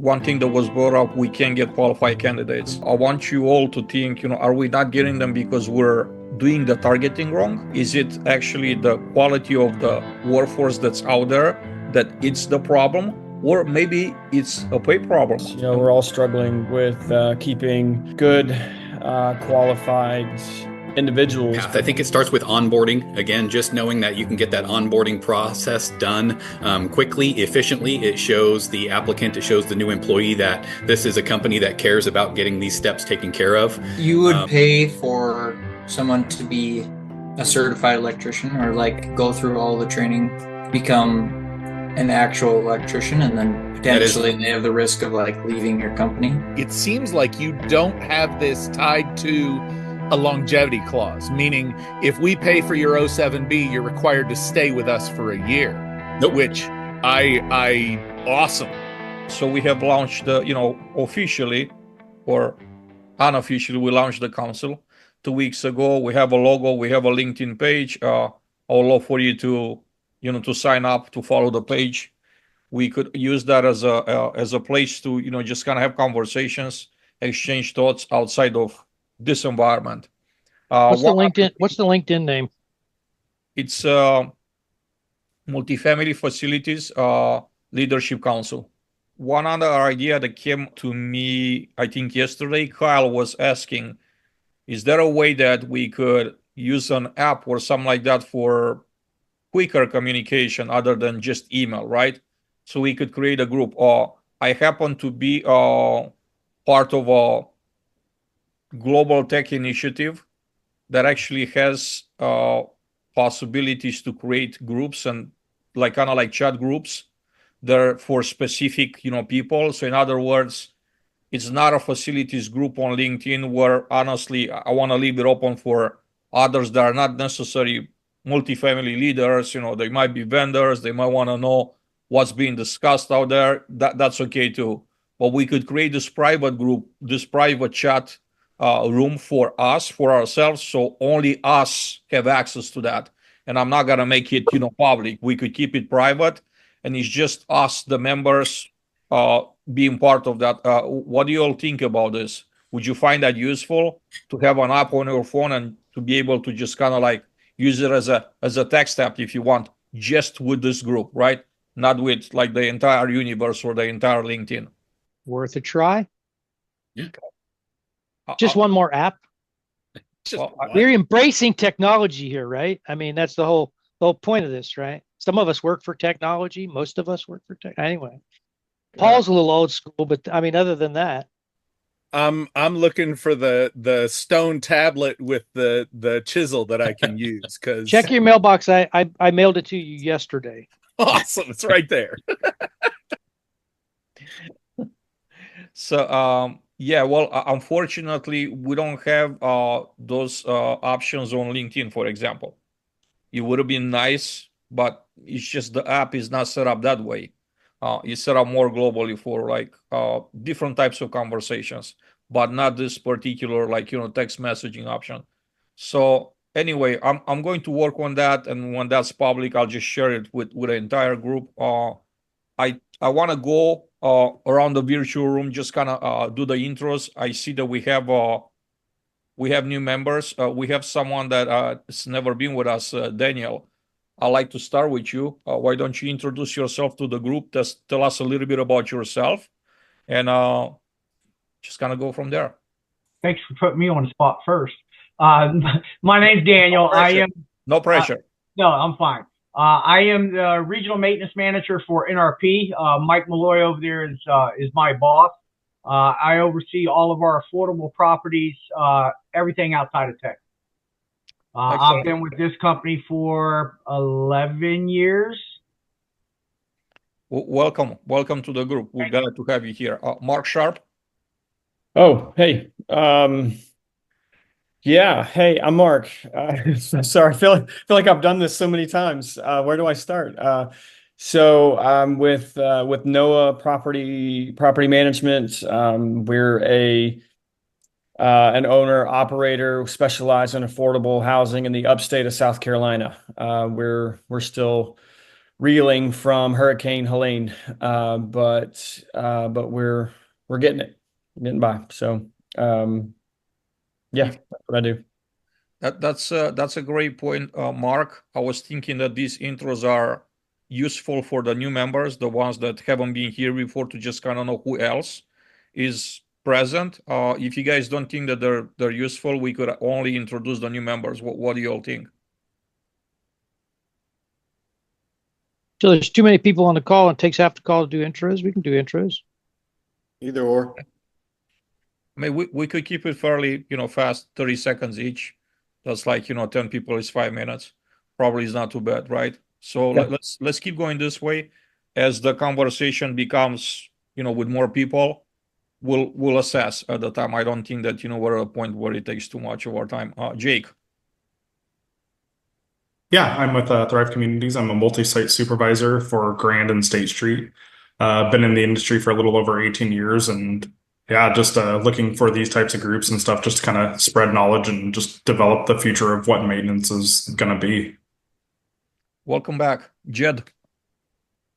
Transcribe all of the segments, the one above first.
One thing that was brought up, we can't get qualified candidates. I want you all to think, are we not getting them because we're doing the targeting wrong? Is it actually the quality of the workforce that's out there that it's the problem? Or maybe it's a pay problem. We're all struggling with keeping good, qualified individuals. I think it starts with onboarding. Again, just knowing that you can get that onboarding process done quickly, efficiently. It shows the applicant, it shows the new employee that this is a company that cares about getting these steps taken care of. You would pay for someone to be a certified electrician, or like go through all the training, become an actual electrician, and then potentially they have the risk of like leaving your company. It seems like you don't have this tied to a longevity clause, meaning if we pay for your 07B, you're required to stay with us for a year. Nope. Which I awesome. So we have launched officially or unofficially, we launched the council 2 weeks ago. We have a logo, we have a LinkedIn page. I would love for you to to sign up, to follow the page. We could use that as a place to just kind of have conversations, exchange thoughts outside of this environment. What's the LinkedIn name? It's Multifamily Facilities Leadership Council. One other idea that came to me, I think yesterday, Kyle was asking, is there a way that we could use an app or something like that for quicker communication other than just email, right? So we could create a group. I happen to be part of a global tech initiative that actually has possibilities to create groups and kind of like chat groups. They're for specific people. So in other words, it's not a facilities group on LinkedIn where honestly I want to leave it open for others that are not necessarily multifamily leaders. They might be vendors, they might want to know what's being discussed out there. That's okay too. But we could create this private group, this private chat room for us, for ourselves, so only us have access to that. And I'm not gonna make it public. We could keep it private, and it's just us, the members, being part of that. What do you all think about this? Would you find that useful to have an app on your phone and to be able to just kind of like use it as a text app if you want, just with this group, right? Not with like the entire universe or the entire LinkedIn. Worth a try. Yeah. Just one more app. We're embracing technology here, right? I mean, that's the whole point of this, right? Some of us work for technology. Most of us work for tech. Anyway, Paul's a little old school, but I mean, other than that, I'm looking for the stone tablet with the chisel that I can use. Because check your mailbox. I mailed it to you yesterday. Awesome, it's right there. So yeah, well, unfortunately, we don't have those options on LinkedIn, for example. It would have been nice, but it's just the app is not set up that way. It's set up more globally for like different types of conversations, but not this particular text messaging option. So anyway, I'm going to work on that, and when that's public, I'll just share it with the entire group. I want to go around the virtual room, just kind of do the intros. I see that we have new members. We have someone that has never been with us, Daniel. I'd like to start with you. Why don't you introduce yourself to the group? Just tell us a little bit about yourself, and just kind of go from there. Thanks for putting me on the spot first. My name's Daniel. No pressure. No, I'm fine. I am the regional maintenance manager for NRP. Mike Malloy over there is my boss. I oversee all of our affordable properties, everything outside of tech. I've been with this company for 11 years. Welcome to the group. We're glad to have you here. Mark Sharp. Oh, hey. Yeah, hey, I'm Mark. Sorry, I feel like I've done this so many times. Where do I start? So I'm with NOAA Property Management. We're an owner operator specialized in affordable housing in the upstate of South Carolina. We're still reeling from Hurricane Helene, but we're getting it, getting by. So yeah, that's what I do. That's a great point, Mark. I was thinking that these intros are useful for the new members, the ones that haven't been here before, to just kind of know who else is present. If you guys don't think that they're useful, we could only introduce the new members. What do you all think? So there's too many people on the call and it takes half the call to do intros. We can do intros. Either or. I mean, we could keep it fairly, fast, 30 seconds each. That's like, 10 people is 5 minutes. Probably is not too bad, right? So Yeah. let's keep going this way. As the conversation becomes, with more people, we'll assess at the time. I don't think that, we're at a point where it takes too much of our time. Jake. Yeah, I'm with Thrive Communities. I'm a multi-site supervisor for Grand and State Street. Been in the industry for a little over 18 years, and yeah, just looking for these types of groups and stuff just to kind of spread knowledge and just develop the future of what maintenance is going to be. Welcome back. Jed.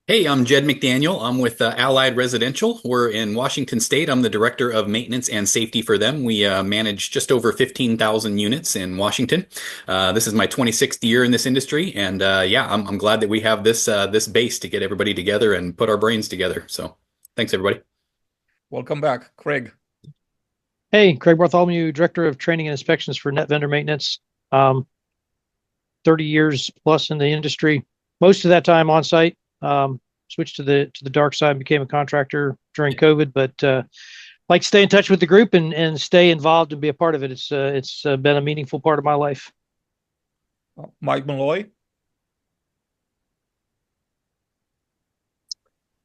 Hey, I'm Jed McDaniel. I'm with Allied Residential. We're in Washington State. I'm the director of maintenance and safety for them. We manage just over 15,000 units in Washington. This is my 26th year in this industry, and yeah, I'm glad that we have this base to get everybody together and put our brains together. So, thanks everybody. Welcome back, Craig. Hey, Craig Bartholomew, Director of Training and Inspections for Net Vendor Maintenance. 30 years plus in the industry. Most of that time on site. Switched to the dark side, became a contractor during COVID, but like to stay in touch with the group and stay involved and be a part of it. It's been a meaningful part of my life. Mike Malloy.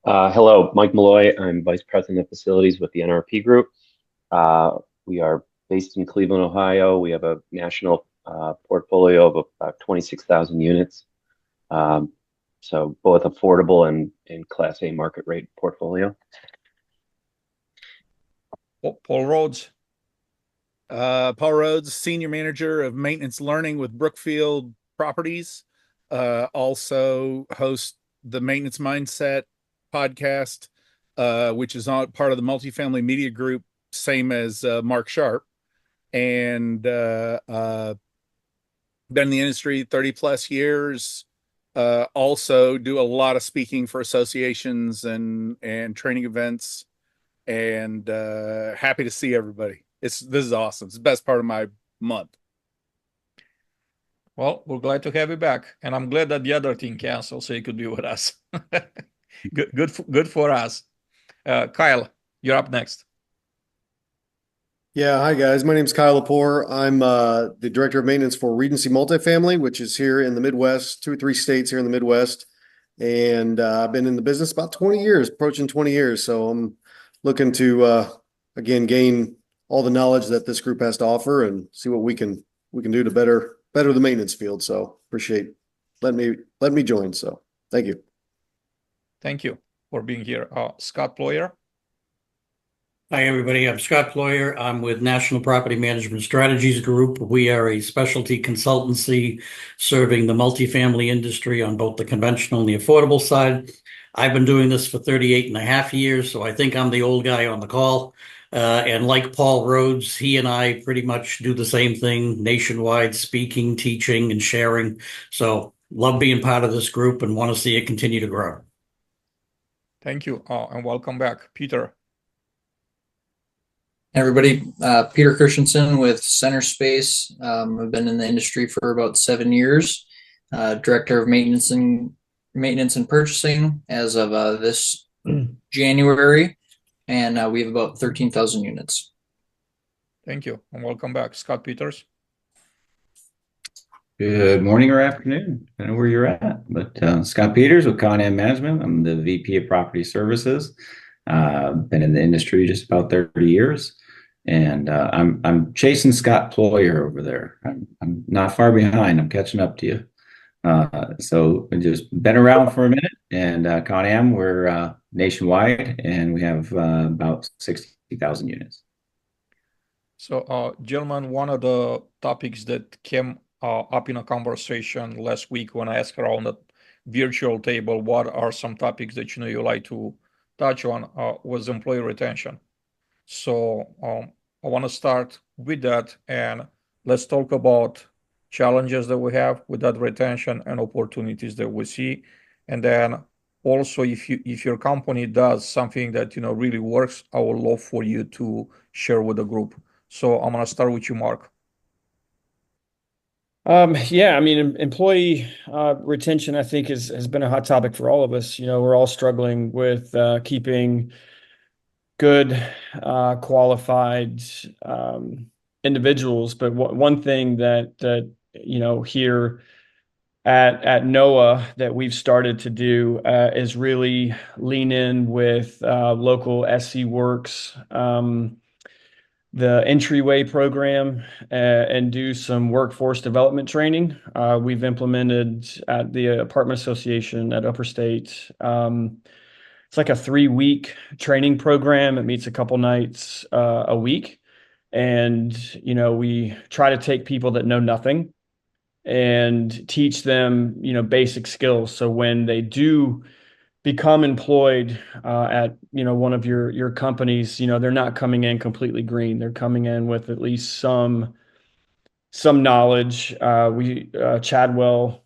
Hello, Mike Malloy. I'm Vice President of Facilities with the NRP Group. We are based in Cleveland, Ohio. We have a national portfolio of about 26,000 units. So both affordable and Class A market rate portfolio. Paul Rhodes. Paul Rhodes, Senior Manager of Maintenance Learning with Brookfield Properties. Also host the Maintenance Mindset podcast, which is part of the Multifamily Media Group, same as Mark Sharp. And been in the industry 30 plus years. Also do a lot of speaking for associations and training events, and happy to see everybody. This is awesome. It's the best part of my month. Well, we're glad to have you back, and I'm glad that the other team canceled so you could be with us. Good for us. Kyle, you're up next. Yeah, hi guys. My name is Kyle Lepore. I'm the Director of Maintenance for Regency Multifamily, which is here in the Midwest, 2 or 3 states here in the Midwest. And I've been in the business about 20 years, approaching 20 years. So I'm looking to, again, gain all the knowledge that this group has to offer and see what we can do to better the maintenance field. So appreciate letting me join. So thank you. Thank you for being here. Scott Ployer. Hi, everybody. I'm Scott Ployer. I'm with National Property Management Strategies Group. We are a specialty consultancy serving the multifamily industry on both the conventional and the affordable side. I've been doing this for 38 and a half years, so I think I'm the old guy on the call. And like Paul Rhodes, he and I pretty much do the same thing nationwide, speaking, teaching, and sharing. So love being part of this group and want to see it continue to grow. Thank you, and welcome back, Peter. Everybody, Peter Christensen with Center Space. I've been in the industry for about 7 years. Director of maintenance and purchasing as of this January, and we have about 13,000 units. Thank you, and welcome back, Scott Peters. Good morning or afternoon, I don't know where you're at, but Scott Peters with Con Am Management. I'm the VP of Property Services. Been in the industry just about 30 years, and I'm chasing Scott Ployer over there. I'm not far behind. I'm catching up to you. So I've just been around for a minute, and Con Am, we're nationwide, and we have about 60,000 units. So, gentlemen, one of the topics that came up in a conversation last week when I asked around virtual table, what are some topics that you like to touch on was employee retention. So I want to start with that, and let's talk about challenges that we have with that retention and opportunities that we see. And then also, if your company does something that really works, I would love for you to share with the group. So I'm gonna start with you, Mark. Yeah, I mean, employee retention, I think, has been a hot topic for all of us. We're all struggling with keeping good, qualified individuals. But one thing that here at NOAA that we've started to do is really lean in with local SC Works, the entryway program, and do some workforce development training. We've implemented at the Apartment Association at Upper State. It's like a 3-week training program. It meets a couple nights a week. And, we try to take people that know nothing and teach them, basic skills. So when they do become employed at, one of your companies, they're not coming in completely green. They're coming in with at least some knowledge. Chadwell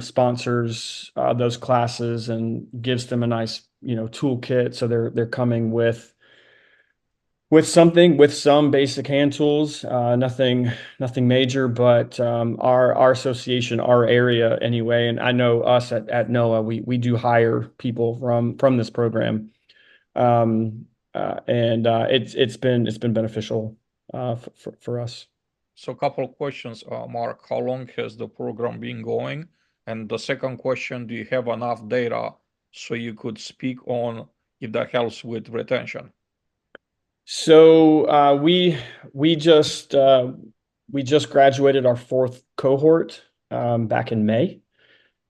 sponsors those classes and gives them a nice, toolkit. So they're coming with some basic hand tools, nothing major, but our association, our area anyway, and I know us at NOAA, we do hire people from this program, and it's been beneficial for us. So a couple of questions, Mark. How long has the program been going? And the second question, do you have enough data so you could speak on if that helps with retention? So we just graduated our 4th cohort back in May.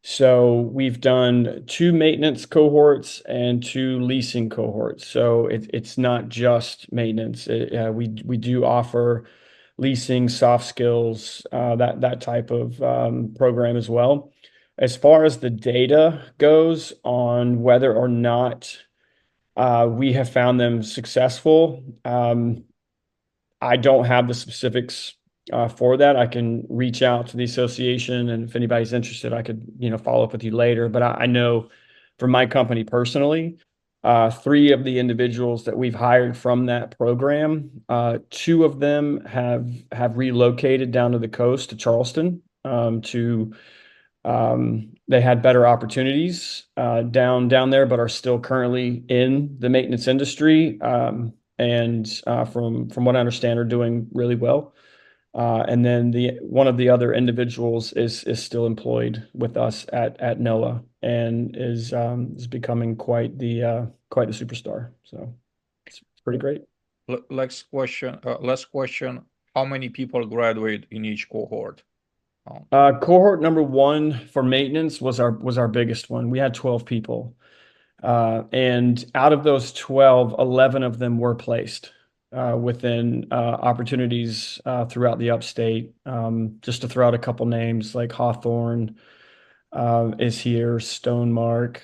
So we've done 2 maintenance cohorts and 2 leasing cohorts. So it's not just maintenance. We do offer leasing, soft skills, that type of program as well. As far as the data goes on whether or not we have found them successful, I don't have the specifics for that. I can reach out to the association, and if anybody's interested, I could follow up with you later. But I know for my company personally, 3 of the individuals that we've hired from that program, 2 of them have relocated down to the coast to Charleston they had better opportunities down there, but are still currently in the maintenance industry. And from what I understand, are doing really well. And then one of the other individuals is still employed with us at NOAA and is becoming quite the superstar. So it's pretty great. Last question. How many people graduate in each cohort? Cohort number 1 for maintenance was our biggest one. We had 12 people. And out of those 12, 11 of them were placed within opportunities throughout the upstate. Just to throw out a couple names, like Hawthorne is here, Stonemark,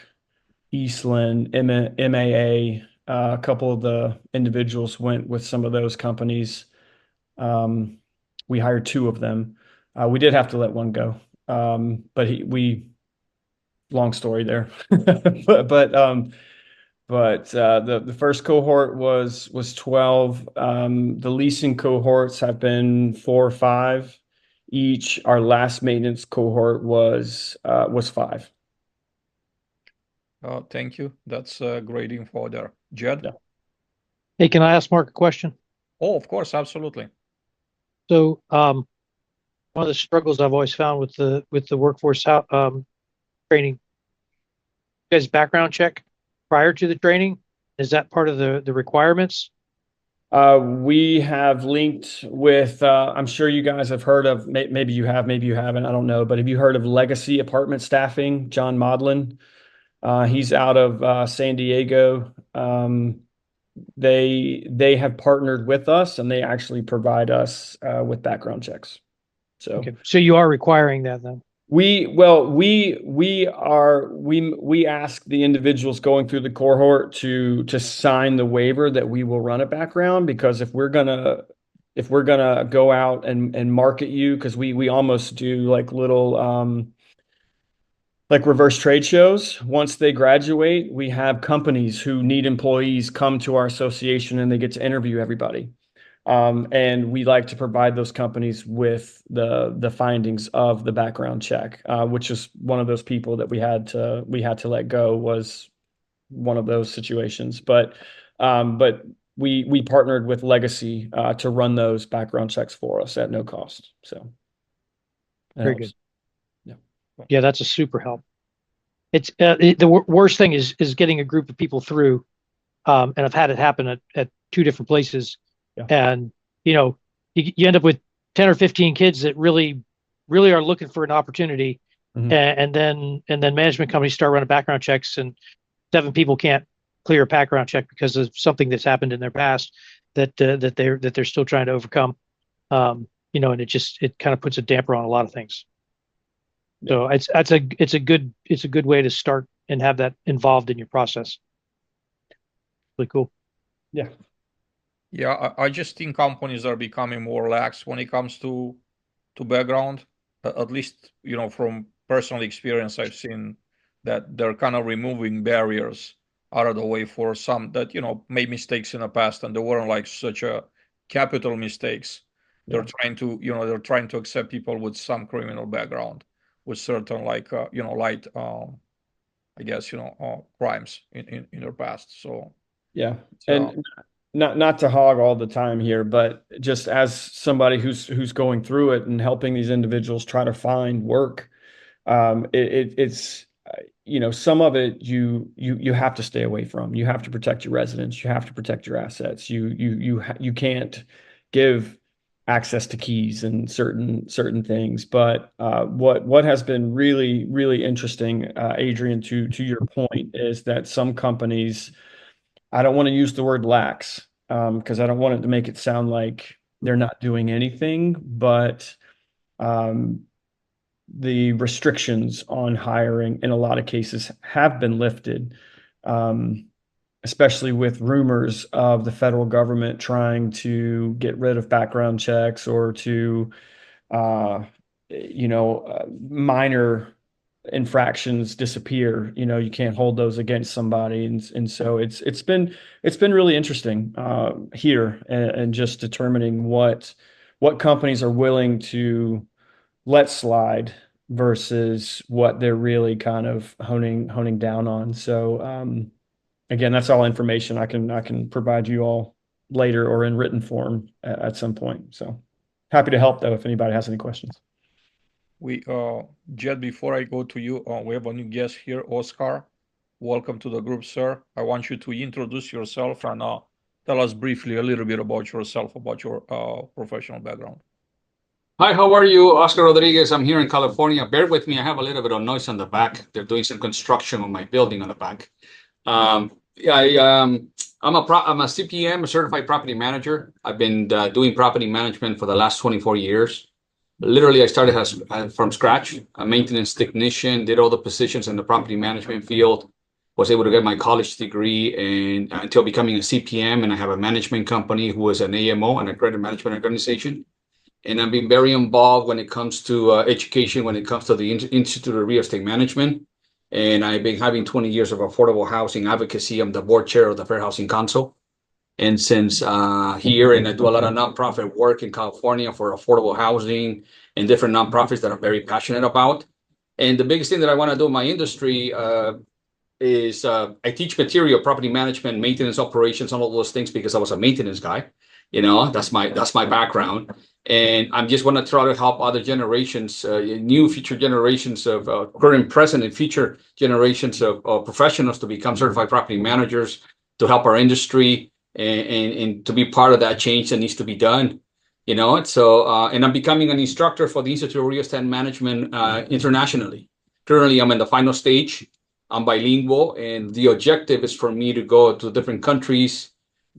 Eastland, MAA. A couple of the individuals went with some of those companies. We hired 2 of them. We did have to let one go, but long story there. but the first cohort was 12. The leasing cohorts have been 4 or 5 each. Our last maintenance cohort was 5. Thank you. That's great info there. Jed? Yeah. Hey, can I ask Mark a question? Oh, of course, absolutely. So one of the struggles I've always found with the workforce training, you guys background check prior to the training? Is that part of the requirements? We have linked with, I'm sure you guys have heard of, maybe you have, maybe you haven't, I don't know, but have you heard of Legacy Apartment Staffing, John Modlin? He's out of San Diego. They have partnered with us, and they actually provide us with background checks. So, okay. So you are requiring that then? We ask the individuals going through the cohort to sign the waiver that we will run a background, because if we're gonna go out and market you, because we almost do like little like reverse trade shows. Once they graduate, we have companies who need employees come to our association and they get to interview everybody. And we like to provide those companies with the findings of the background check, which is one of those people that we had to let go, was one of those situations. But we partnered with Legacy to run those background checks for us at no cost. So Very good. Yeah. Yeah, that's a super help. It's the worst thing is getting a group of people through, and I've had it happen at two different places. Yeah. And you end up with 10 or 15 kids that really are looking for an opportunity. Mhm. And then management companies start running background checks, and 7 people can't clear a background check because of something that's happened in their past that they're still trying to overcome. And it kind of puts a damper on a lot of things. So it's a good way to start and have that involved in your process. Really cool. Yeah. Yeah, I just think companies are becoming more lax when it comes to background. At least, from personal experience, I've seen that they're kind of removing barriers out of the way for some that, made mistakes in the past, and they weren't like such a capital mistakes. Yeah. They're trying to accept people with some criminal background, with certain like, light, I guess, crimes in their past. So Yeah. And not to hog all the time here, but just as somebody who's going through it and helping these individuals try to find work, it's some of it you have to stay away from. You have to protect your residents. You have to protect your assets. You can't give access to keys and certain things. But what has been really, really interesting, Adrian, to your point, is that some companies, I don't want to use the word lax, because I don't want it to make it sound like they're not doing anything, but the restrictions on hiring in a lot of cases have been lifted, especially with rumors of the federal government trying to get rid of background checks or to, minor infractions disappear. You can't hold those against somebody, and so it's been really interesting here, and just determining what companies are willing to let slide versus what they're really kind of honing down on. So again, that's all information I can provide you all later or in written form at some point. So happy to help though if anybody has any questions. Jed, before I go to you, we have a new guest here, Oscar. Welcome to the group, sir. I want you to introduce yourself and tell us briefly a little bit about yourself, about your professional background. Hi, how are you? Oscar Rodriguez. I'm here in California. Bear with me. I have a little bit of noise on the back. They're doing some construction on my building on the back. I'm a CPM, a certified property manager. I've been doing property management for the last 24 years. Literally, I started from scratch, a maintenance technician, did all the positions in the property management field, was able to get my college degree and until becoming a CPM, and I have a management company who is an AMO, an accredited management organization. And I've been very involved when it comes to education, when it comes to the Institute of Real Estate Management. And I've been having 20 years of affordable housing advocacy. I'm the board chair of the Fair Housing Council. And since here, and I do a lot of nonprofit work in California for affordable housing and different nonprofits that I'm very passionate about. And the biggest thing that I want to do in my industry is I teach material, property management, maintenance operations, all of those things because I was a maintenance guy. That's my background. And I'm just want to try to help other generations, new future generations of current, present, and future generations of professionals to become certified property managers, to help our industry and to be part of that change that needs to be done. So and I'm becoming an instructor for the Institute of Real Estate Management internationally. Currently, I'm in the final stage. I'm bilingual, and the objective is for me to go to different countries,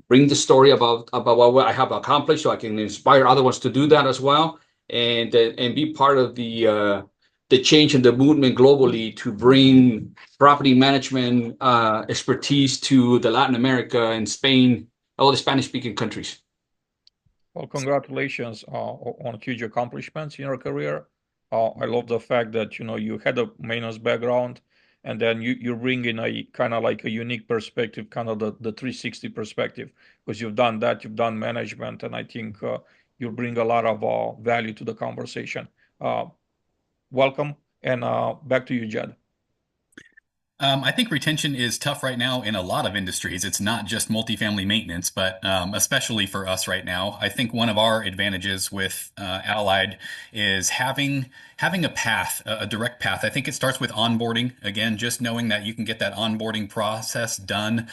bring the story about what I have accomplished, so I can inspire other ones to do that as well, and be part of the the change in the movement globally to bring property management expertise to the Latin America and Spain, all the Spanish-speaking countries. Well, congratulations on huge accomplishments in your career. I love the fact that you had a maintenance background, and then you bring in a kind of like a unique perspective, kind of the 360 perspective, because you've done that, you've done management, and I think you bring a lot of value to the conversation. Welcome, and back to you, Jed. I think retention is tough right now in a lot of industries. It's not just multifamily maintenance, but especially for us right now. I think one of our advantages with Allied is having a path, a direct path. I think it starts with onboarding. Again, just knowing that you can get that onboarding process done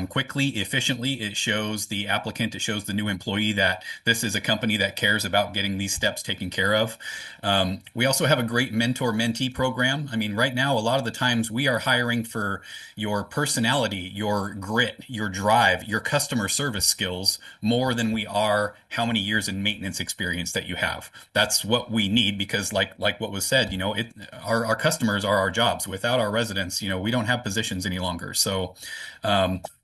quickly, efficiently. It shows the applicant, it shows the new employee that this is a company that cares about getting these steps taken care of. We also have a great mentor-mentee program. I mean, right now, a lot of the times we are hiring for your personality, your grit, your drive, your customer service skills more than we are how many years in maintenance experience that you have. That's what we need because like what was said, our customers are our jobs. Without our residents, we don't have positions any longer. So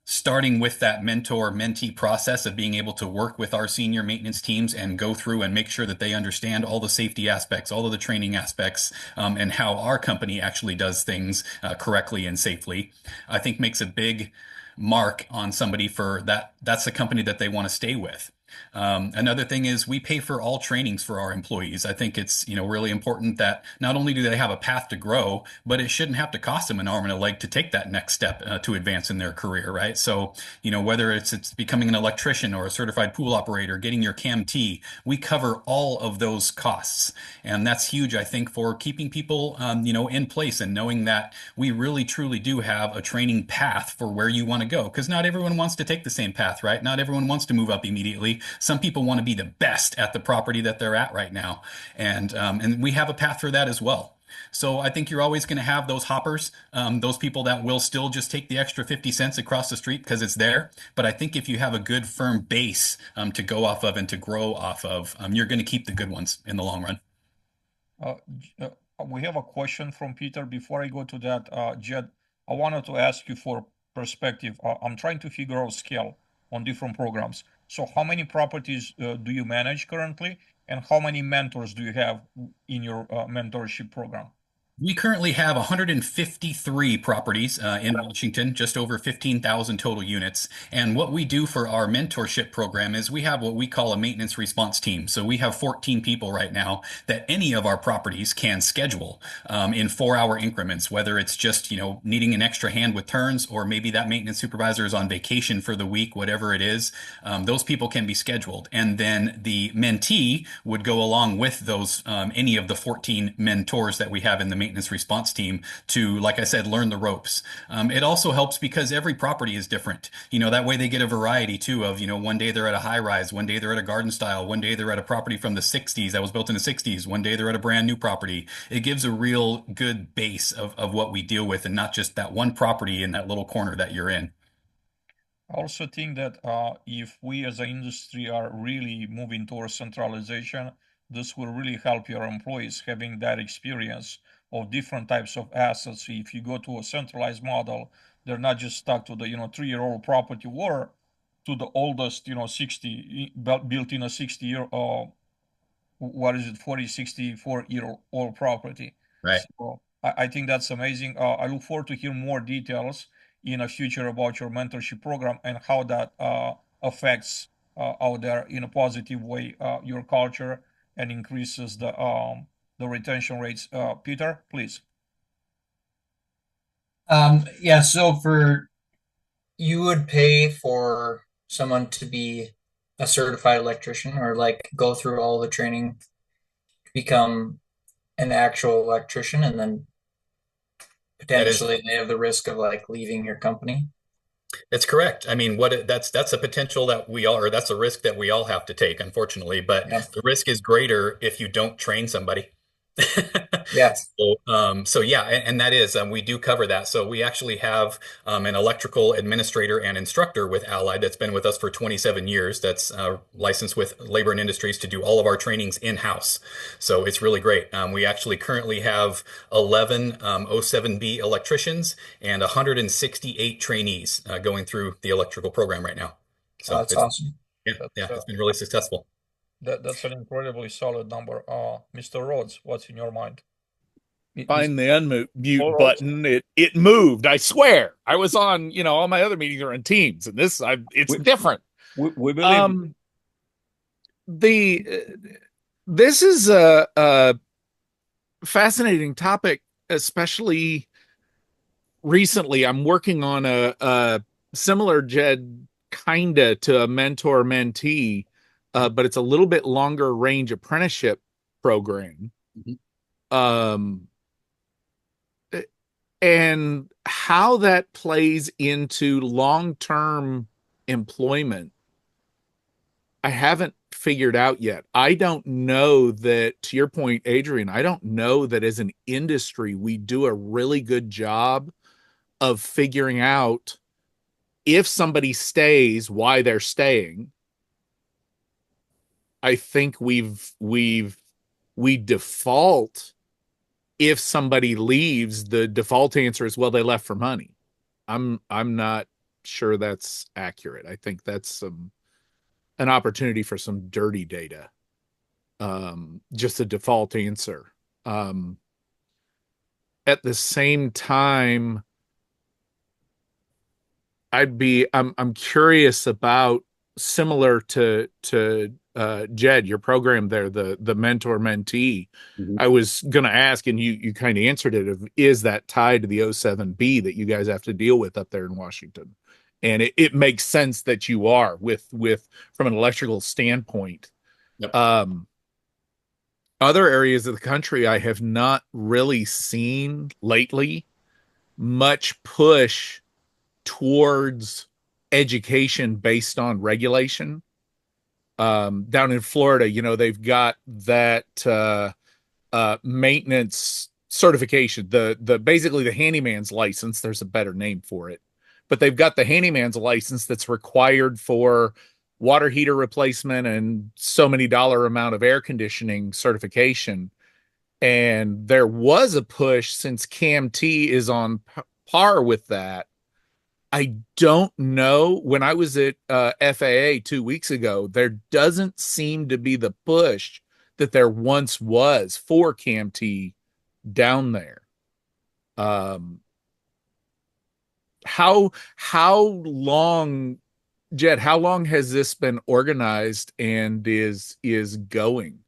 starting with that mentor-mentee process of being able to work with our senior maintenance teams and go through and make sure that they understand all the safety aspects, all of the training aspects, and how our company actually does things correctly and safely, I think makes a big mark on somebody for that. That's the company that they want to stay with. Another thing is we pay for all trainings for our employees. I think it's really important that not only do they have a path to grow, but it shouldn't have to cost them an arm and a leg to take that next step to advance in their career, right? So whether it's becoming an electrician or a certified pool operator, getting your CAM-T, we cover all of those costs, and that's huge. I think for keeping people in place and knowing that we really truly do have a training path for where you want to go, because not everyone wants to take the same path, right? Not everyone wants to move up immediately. Some people want to be the best at the property that they're at right now. And we have a path for that as well. So I think you're always going to have those hoppers, those people that will still just take the extra 50 cents across the street because it's there. But I think if you have a good firm base to go off of and to grow off of, you're going to keep the good ones in the long run. We have a question from Peter. Before I go to that, Jed, I wanted to ask you for perspective. I'm trying to figure out scale on different programs. So how many properties do you manage currently, and how many mentors do you have in your mentorship program? We currently have 153 properties in Washington, just over 15,000 total units. And what we do for our mentorship program is we have what we call a maintenance response team. So we have 14 people right now that any of our properties can schedule in 4-hour increments, whether it's just, needing an extra hand with turns, or maybe that maintenance supervisor is on vacation for the week, whatever it is, those people can be scheduled. And then the mentee would go along with those, any of the 14 mentors that we have in the maintenance response team to, like I said, learn the ropes. It also helps because every property is different. That way they get a variety too of, one day they're at a high rise, one day they're at a garden style, one day they're at a property from the 60s that was built in the 60s, one day they're at a brand new property. It gives a real good base of what we deal with and not just that one property in that little corner that you're in. I also think that if we as an industry are really moving towards centralization, this will really help your employees having that experience of different types of assets. If you go to a centralized model, they're not just stuck to the 3-year-old property or to the oldest 60 built in a 60-year 40 64-year-old property. Right. So I think that's amazing. I look forward to hear more details in the future about your mentorship program and how that affects out there in a positive way your culture and increases the retention rates. Peter, please. So you would pay for someone to be a certified electrician or go through all the training to become an actual electrician, and then potentially they have the risk of leaving your company. That's correct. I mean, that's a potential that that's a risk that we all have to take, unfortunately, but the risk is greater if you don't train somebody. Yes. So yeah, and that is, we do cover that. So we actually have an electrical administrator and instructor with Allied that's been with us for 27 years. That's licensed with Labor and Industries to do all of our trainings in-house. So it's really great. We actually currently have 11 07B electricians and 168 trainees going through the electrical program right now. So That's awesome. it's been really successful. That's an incredibly solid number. Mr. Rhodes, what's in your mind? Find the unmute All right. button. It moved. I swear. I was on, all my other meetings are in Teams, and it's different. We believe. This is a fascinating topic, especially recently. I'm working on a similar, Jed, kinda to a mentor-mentee, but it's a little bit longer range apprenticeship program. And how that plays into long-term employment, I haven't figured out yet. I don't know that, to your point, Adrian, I don't know that as an industry, we do a really good job of figuring out if somebody stays, why they're staying. I think we default, if somebody leaves, the default answer is, well, they left for money. I'm not sure that's accurate. I think that's an opportunity for some dirty data. Just a default answer. At the same time, I'm curious about, similar to Jed, your program there, the mentor mentee. I was going to ask, and you kind of answered it, is that tied to the 07B that you guys have to deal with up there in Washington? And it makes sense that you are with from an electrical standpoint. Yep. Other areas of the country, I have not really seen lately much push towards education based on regulation. Down in Florida, they've got that maintenance certification, the basically the handyman's license. There's a better name for it, but they've got the handyman's license that's required for water heater replacement and so many dollar amount of air conditioning certification. And there was a push, since CAMT is on par with that. I don't know. When I was at FAA 2 weeks ago, there doesn't seem to be the push that there once was for CAMT down there. How long, Jed, how long has this been organized and is going?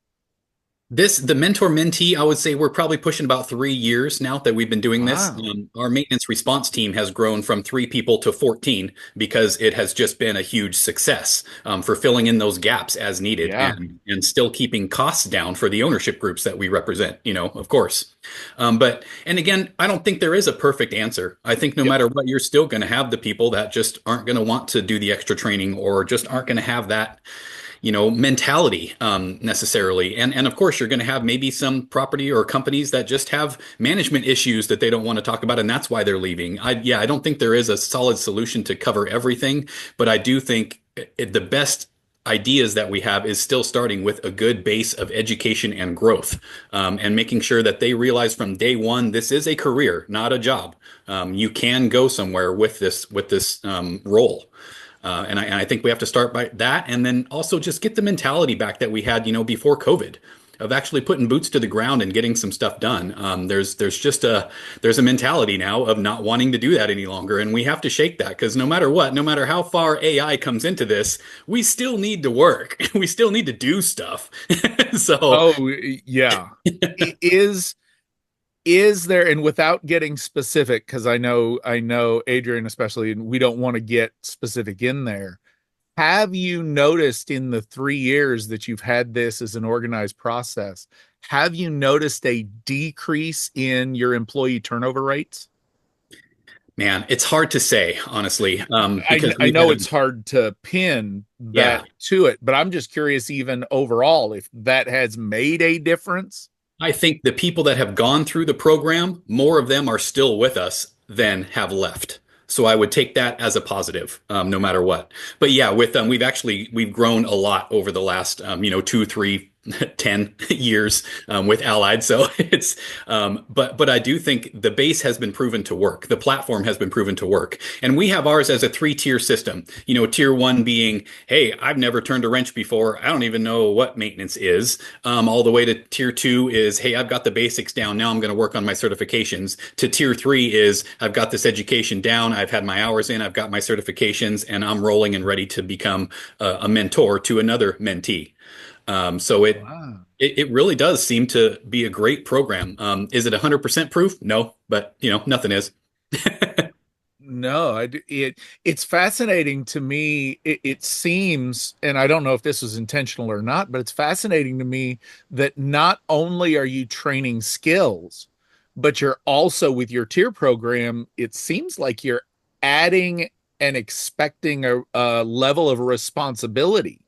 The mentor mentee, I would say we're probably pushing about 3 years now that we've been doing this. Our maintenance response team has grown from 3 people to 14 because it has just been a huge success for filling in those gaps as needed, and still keeping costs down for the ownership groups that we represent, of course. And again, I don't think there is a perfect answer. I think no matter what, you're still going to have the people that just aren't going to want to do the extra training, or just aren't going to have that mentality necessarily. And of course, you're going to have maybe some property or companies that just have management issues that they don't want to talk about, and that's why they're leaving. I don't think there is a solid solution to cover everything, but I do think the best ideas that we have is still starting with a good base of education and growth, and making sure that they realize from day one, this is a career, not a job. You can go somewhere with this role. And I think we have to start by that, and then also just get the mentality back that we had, before COVID, of actually putting boots to the ground and getting some stuff done. There's a mentality now of not wanting to do that any longer, and we have to shake that, because no matter what, no matter how far AI comes into this, we still need to work. We still need to do stuff. Is there, and without getting specific, because I know Adrian especially, and we don't want to get specific in there, have you noticed in the 3 years that you've had this as an organized process, have you noticed a decrease in your employee turnover rates? Man, it's hard to say, honestly. Because I know it's hard to pin that to it, but I'm just curious, even overall, if that has made a difference. I think the people that have gone through the program, more of them are still with us than have left. So I would take that as a positive, no matter what. But yeah, with we've grown a lot over the last 2, 3, 10 years with Allied. So but I do think the base has been proven to work. The platform has been proven to work. And we have ours as a 3-tier system. Tier 1 being, hey, I've never turned a wrench before. I don't even know what maintenance is. All the way to tier 2 is, hey, I've got the basics down. Now I'm going to work on my certifications. To tier 3 is, I've got this education down. I've had my hours in. I've got my certifications, and I'm rolling and ready to become a mentor to another mentee. So it really does seem to be a great program. Is it 100% proof? No, but nothing is. No, it's fascinating to me. It seems, and I don't know if this was intentional or not, but it's fascinating to me that not only are you training skills, but you're also, with your tier program, it seems like you're adding and expecting a level of responsibility.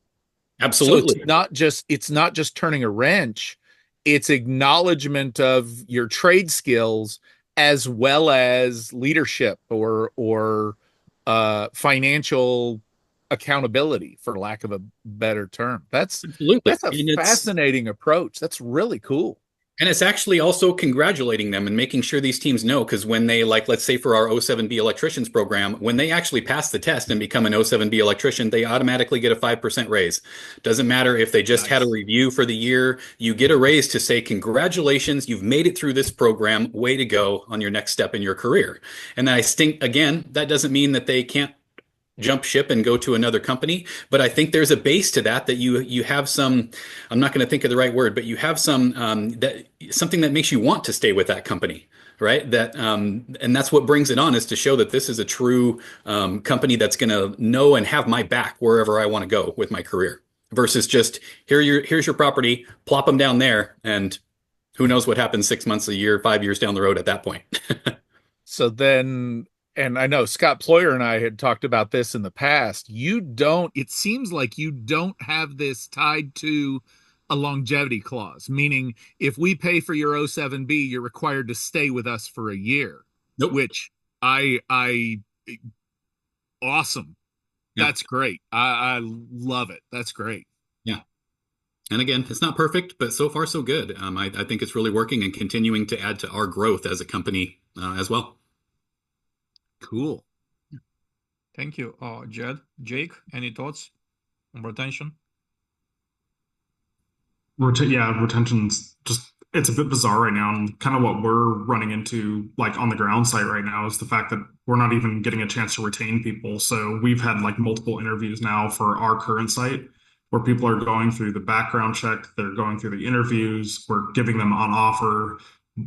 Absolutely. So it's not just turning a wrench, it's acknowledgement of your trade skills as well as leadership or financial accountability, for lack of a better term. That's a fascinating approach. That's really cool. And it's actually also congratulating them and making sure these teams know, because when they, like, let's say for our O7B electricians program, when they actually pass the test and become an O7B electrician, they automatically get a 5% raise. Doesn't matter if they just had a review for the year, you get a raise to say, congratulations, you've made it through this program, way to go on your next step in your career. And I think, again, that doesn't mean that they can't jump ship and go to another company. But I think there's a base to that you have some, I'm not going to think of the right word, but you have some something that makes you want to stay with that company, right? And that's what brings it on, is to show that this is a true company that's going to know and have my back wherever I want to go with my career, versus just here's your property, plop them down there, and who knows what happens 6 months, a year, 5 years down the road at that point. So then, and I know Scott Ployer and I had talked about this in the past, it seems like you don't have this tied to a longevity clause, meaning if we pay for your O7B, you're required to stay with us for a year. Nope. Which awesome. Yeah. That's great. I love it. That's great. Yeah. And again, it's not perfect, but so far so good. I think it's really working and continuing to add to our growth as a company as well. Cool. Thank you, Jed. Jake, any thoughts on retention? Retention's just, it's a bit bizarre right now. And kind of what we're running into, like on the ground site right now, is the fact that we're not even getting a chance to retain people. So we've had like multiple interviews now for our current site, where people are going through the background check, they're going through the interviews, we're giving them on offer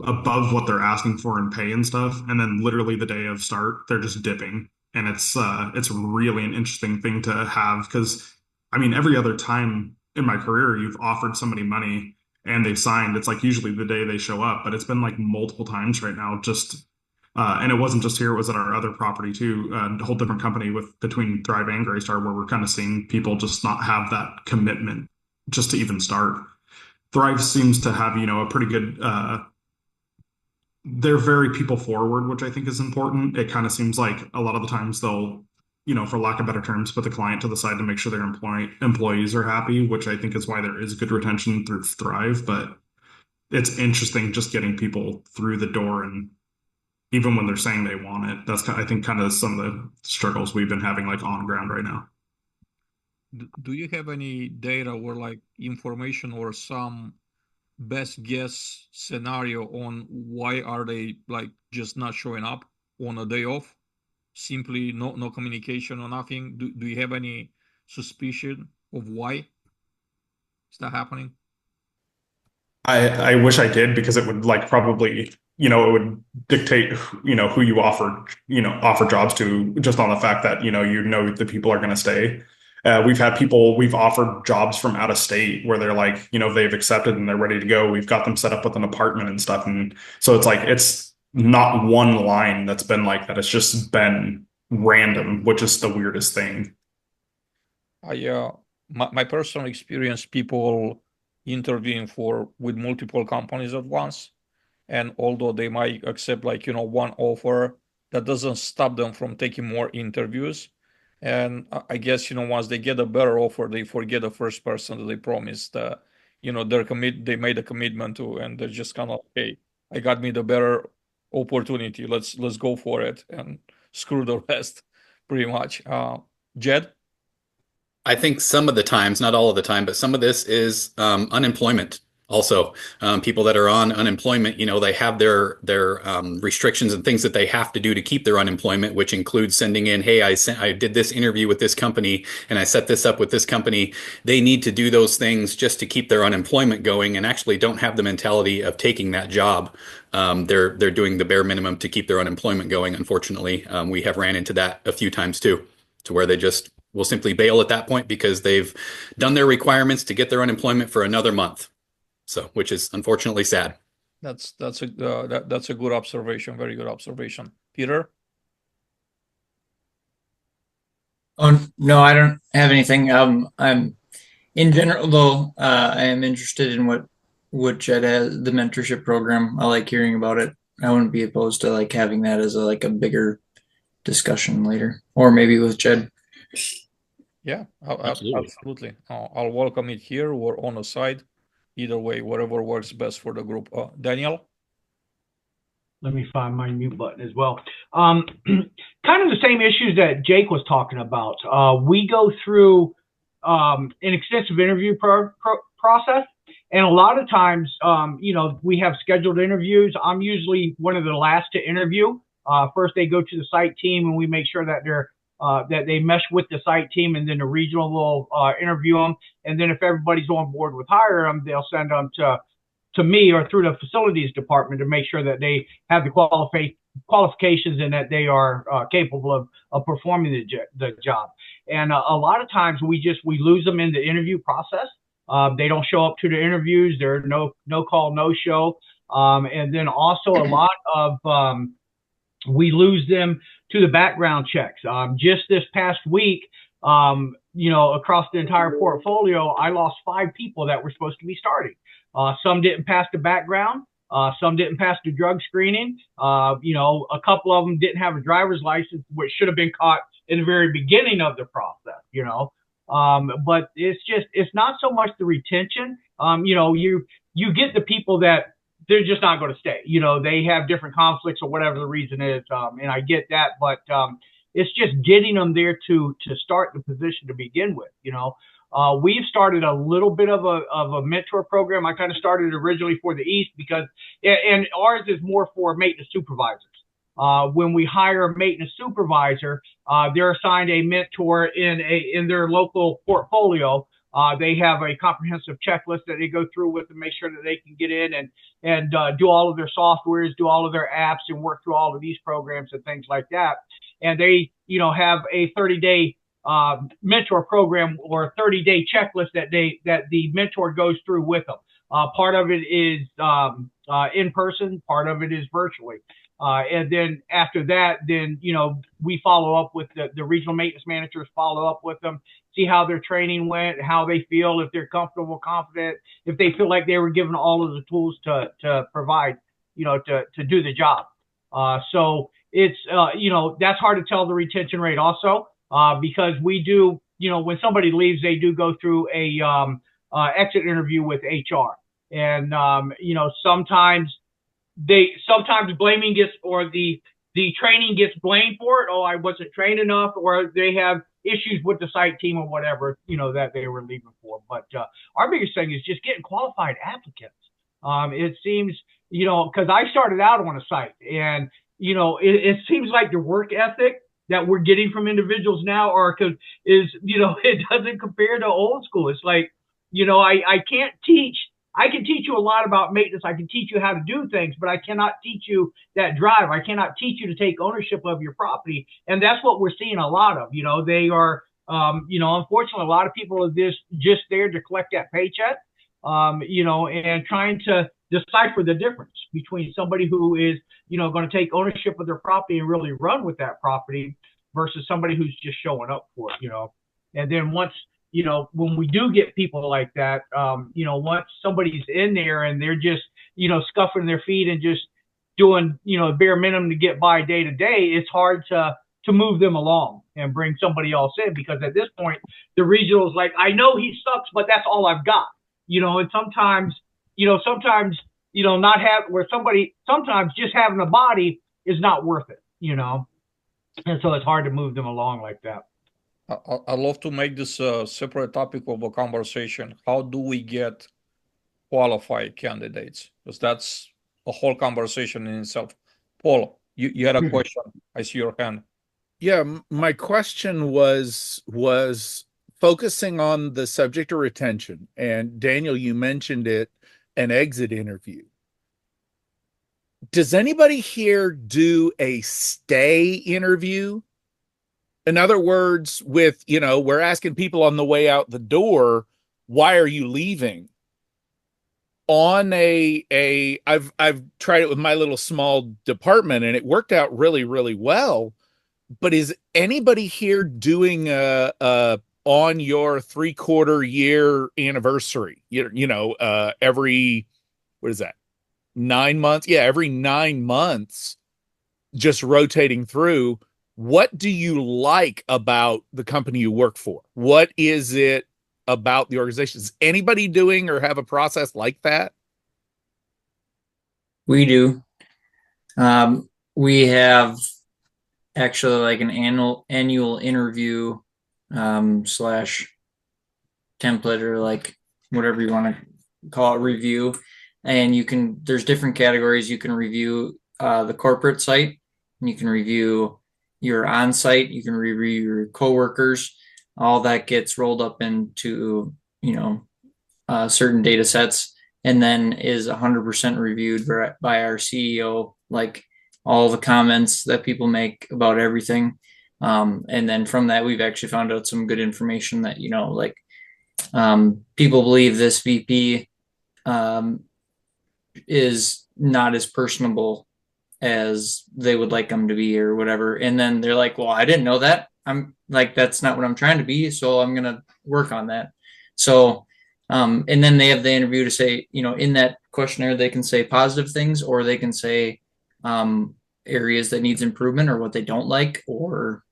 above what they're asking for in pay and stuff. And then literally the day of start, they're just dipping. And it's really an interesting thing to have, because I mean, every other time in my career, you've offered somebody money and they've signed, it's like usually the day they show up, but it's been like multiple times right now. And it wasn't just here, it was at our other property too, a whole different company between Thrive and Greystar, where we're kind of seeing people just not have that commitment just to even start. Thrive seems to have, a pretty good, they're very people forward, which I think is important. It kind of seems like a lot of the times they'll, for lack of better terms, put the client to the side to make sure their employees are happy, which I think is why there is good retention through Thrive. But it's interesting just getting people through the door, and even when they're saying they want it, that's I think kind of some of the struggles we've been having like on ground right now. Do you have any data or like information or some best guess scenario on why are they like just not showing up on a day off? Simply no communication or nothing. Do you have any suspicion of why is that happening? I wish I did, because it would like probably, it would dictate, who you offer jobs to, just on the fact that, the people are going to stay. We've offered jobs from out of state where they're like, they've accepted and they're ready to go. We've got them set up with an apartment and stuff. And so it's like, it's not one line that's been like that. It's just been random, which is the weirdest thing. My personal experience, people interviewing with multiple companies at once. And although they might accept one offer, that doesn't stop them from taking more interviews. And I guess, once they get a better offer, they forget the first person that they promised, they made a commitment to, and they're just kind of, hey, I got me the better opportunity. Let's go for it and screw the rest, pretty much. Jed? I think some of the times, not all of the time, but some of this is unemployment. Also, people that are on unemployment, they have their restrictions and things that they have to do to keep their unemployment, which includes sending in, hey, I did this interview with this company and I set this up with this company. They need to do those things just to keep their unemployment going, and actually don't have the mentality of taking that job. They're doing the bare minimum to keep their unemployment going. Unfortunately, we have ran into that a few times too, to where they just will simply bail at that point because they've done their requirements to get their unemployment for another month. So, which is unfortunately sad. That's a good observation. Very good observation. Peter? Oh, no, I don't have anything. I'm in general though. I am interested in what Jed has, the mentorship program. I like hearing about it. I wouldn't be opposed to having that as a bigger discussion later, or maybe with Jed. Yeah, absolutely. I'll welcome it here or on the side. Either way, whatever works best for the group. Daniel? Let me find my mute button as well. Kind of the same issues that Jake was talking about. We go through an extensive interview process, and a lot of times, we have scheduled interviews. I'm usually one of the last to interview. First, they go to the site team, and we make sure that that they mesh with the site team, and then the regional will interview them. And then if everybody's on board with hire them, they'll send them to me or through the facilities department to make sure that they have the qualifications and that they are capable of performing the job. And a lot of times we lose them in the interview process. They don't show up to the interviews. There's no call, no show. And then also a lot of we lose them to the background checks. Just this past week, across the entire portfolio, I lost 5 people that were supposed to be starting. Some didn't pass the background. Some didn't pass the drug screening. A couple of them didn't have a driver's license, which should have been caught in the very beginning of the process, but it's not so much the retention. You get the people that they're just not going to stay. They have different conflicts or whatever the reason is. And I get that, but it's just getting them there to start the position to begin with. We've started a little bit of a mentor program. I kind of started originally for the East and ours is more for maintenance supervisors. When we hire a maintenance supervisor, they're assigned a mentor in their local portfolio. They have a comprehensive checklist that they go through with to make sure that they can get in and do all of their softwares, do all of their apps, and work through all of these programs and things like that. And they, have a 30-day mentor program or a 30-day checklist that the mentor goes through with them. Part of it is in person, part of it is virtually. And then after that, we follow up with the regional maintenance managers, follow up with them, see how their training went, how they feel, if they're comfortable, confident, if they feel like they were given all of the tools to provide, to do the job. So it's, that's hard to tell the retention rate also, because we do, when somebody leaves, they do go through a exit interview with HR. And, sometimes blaming gets, or the training gets blamed for it. Oh, I wasn't trained enough, or they have issues with the site team or whatever, that they were leaving for. But our biggest thing is just getting qualified applicants. It seems, because I started out on a site, and, it seems like the work ethic that we're getting from individuals now it doesn't compare to old school. It's like, I can't teach. I can teach you a lot about maintenance. I can teach you how to do things, but I cannot teach you that drive. I cannot teach you to take ownership of your property. And that's what we're seeing a lot of. They are, unfortunately, a lot of people are just there to collect that paycheck, and trying to decipher the difference between somebody who is, going to take ownership of their property and really run with that property versus somebody who's just showing up for it, And then once when we do get people like that, once somebody's in there and they're just, scuffing their feet and just doing, bare minimum to get by day to day, it's hard to move them along and bring somebody else in, because at this point, the regional is like, I know he sucks, but that's all I've got, and sometimes, not have where sometimes just having a body is not worth it, and so it's hard to move them along like that. I'd love to make this a separate topic of a conversation. How do we get qualified candidates? Because that's a whole conversation in itself. Paul, you had a question. I see your hand. Yeah, my question was focusing on the subject of retention. And Daniel, you mentioned it, an exit interview. Does anybody here do a stay interview? In other words, with, we're asking people on the way out the door, why are you leaving? On I've tried it with my little small department and it worked out really, really well. But is anybody here doing a on your 3/4 year anniversary? Every, what is that? 9 months? Yeah, every 9 months, just rotating through. What do you like about the company you work for? What is it about the organization? Is anybody doing or have a process like that? We do. We have actually like an annual interview slash template, or like whatever you want to call it, review. And there's different categories. You can review the corporate site, and you can review your on-site, you can review your coworkers. All that gets rolled up into certain data sets, and then is 100% reviewed by our CEO, like all the comments that people make about everything. And then from that, we've actually found out some good information that, people believe this VP is not as personable as they would like them to be, or whatever. And then they're like, well, I didn't know that. I'm like, that's not what I'm trying to be, so I'm going to work on that. So, and then they have the interview to say, in that questionnaire, they can say positive things, or they can say areas that needs improvement, or what they don't like, or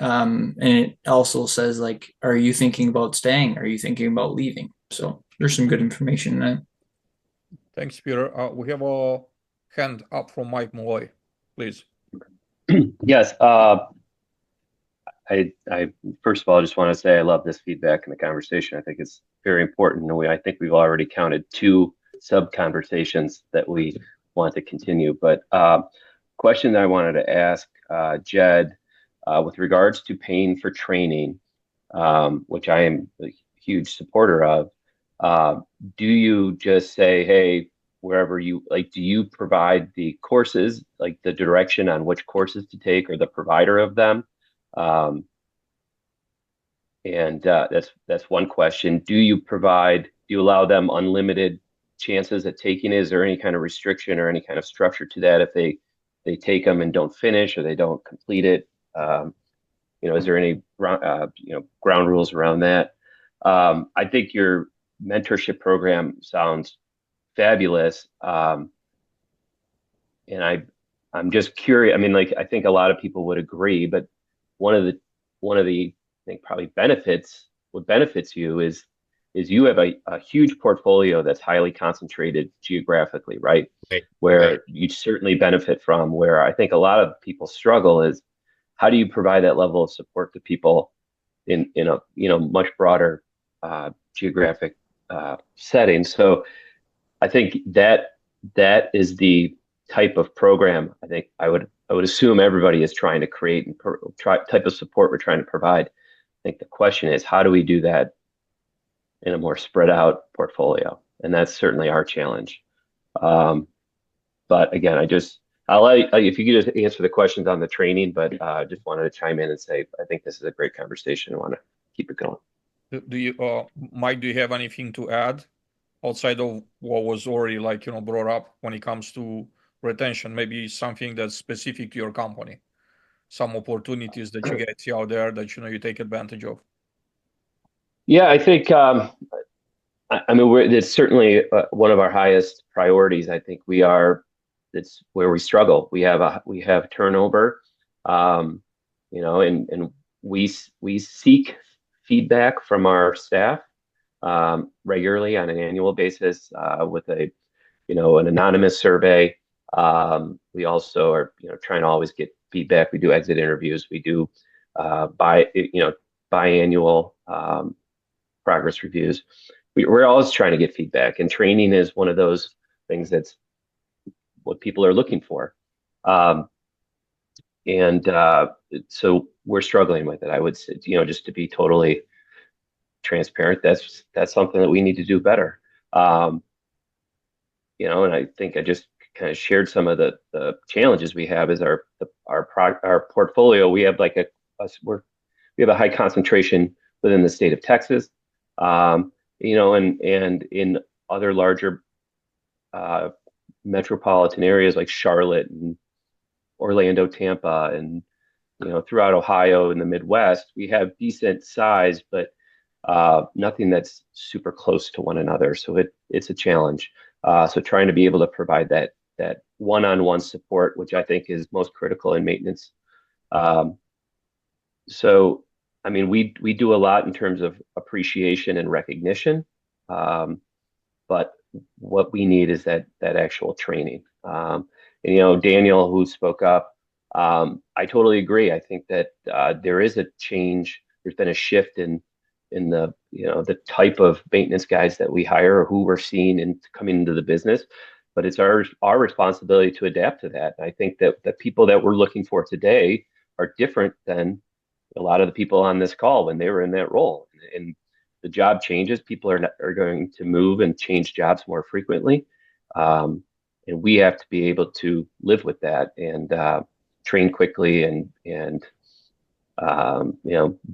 and it also says, like, are you thinking about staying? Are you thinking about leaving? So there's some good information in that. Thanks, Peter. We have a hand up from Mike Malloy, please. Yes. I first of all, I just want to say I love this feedback and the conversation. I think it's very important. And I think we've already counted 2 sub conversations that we want to continue. But question that I wanted to ask Jed, with regards to paying for training, which I am a huge supporter of, do you just say, hey, wherever you like, do you provide the courses, like the direction on which courses to take, or the provider of them? And that's one question. Do you allow them unlimited chances at taking it? Is there any kind of restriction or any kind of structure to that if they take them and don't finish, or they don't complete it? Is there any ground rules around that? I think your mentorship program sounds fabulous. And I'm just curious. I mean, like, I think a lot of people would agree, but one of the I think probably benefits you is you have a huge portfolio that's highly concentrated geographically, right? Where you certainly benefit from. Where I think a lot of people struggle is, how do you provide that level of support to people in a much broader geographic setting? So I think that is the type of program I think I would assume everybody is trying to create, and type of support we're trying to provide. I think the question is, how do we do that in a more spread out portfolio? And that's certainly our challenge. But again, I'll let, if you could just answer the questions on the training, but just wanted to chime in and say, I think this is a great conversation. I want to keep it going. Do you, Mike, do you have anything to add outside of what was already brought up when it comes to retention? Maybe something that's specific to your company, some opportunities that you guys see out there that you take advantage of. Yeah, I think, I mean, it's certainly one of our highest priorities. I think it's where we struggle. We have turnover, um, and we seek feedback from our staff regularly on an annual basis with an anonymous survey. We also are, trying to always get feedback. We do exit interviews. We do biannual progress reviews. We're always trying to get feedback, and training is one of those things that's what people are looking for. And so we're struggling with it. I would say, just to be totally transparent, that's something that we need to do better. And I think I just kind of shared some of the challenges we have is our portfolio. We have we have a high concentration within the state of Texas, and in other larger metropolitan areas like Charlotte and Orlando, Tampa, and throughout Ohio and the Midwest, we have decent size, but nothing that's super close to one another. So it's a challenge. So trying to be able to provide that one-on-one support, which I think is most critical in maintenance. So, I mean, we do a lot in terms of appreciation and recognition, but what we need is that actual training. And Daniel, who spoke up, I totally agree. I think that there is a change. There's been a shift in the type of maintenance guys that we hire or who we're seeing and coming into the business. But it's our responsibility to adapt to that. And I think that the people that we're looking for today are different than a lot of the people on this call when they were in that role. And the job changes. People are going to move and change jobs more frequently. And we have to be able to live with that and train quickly and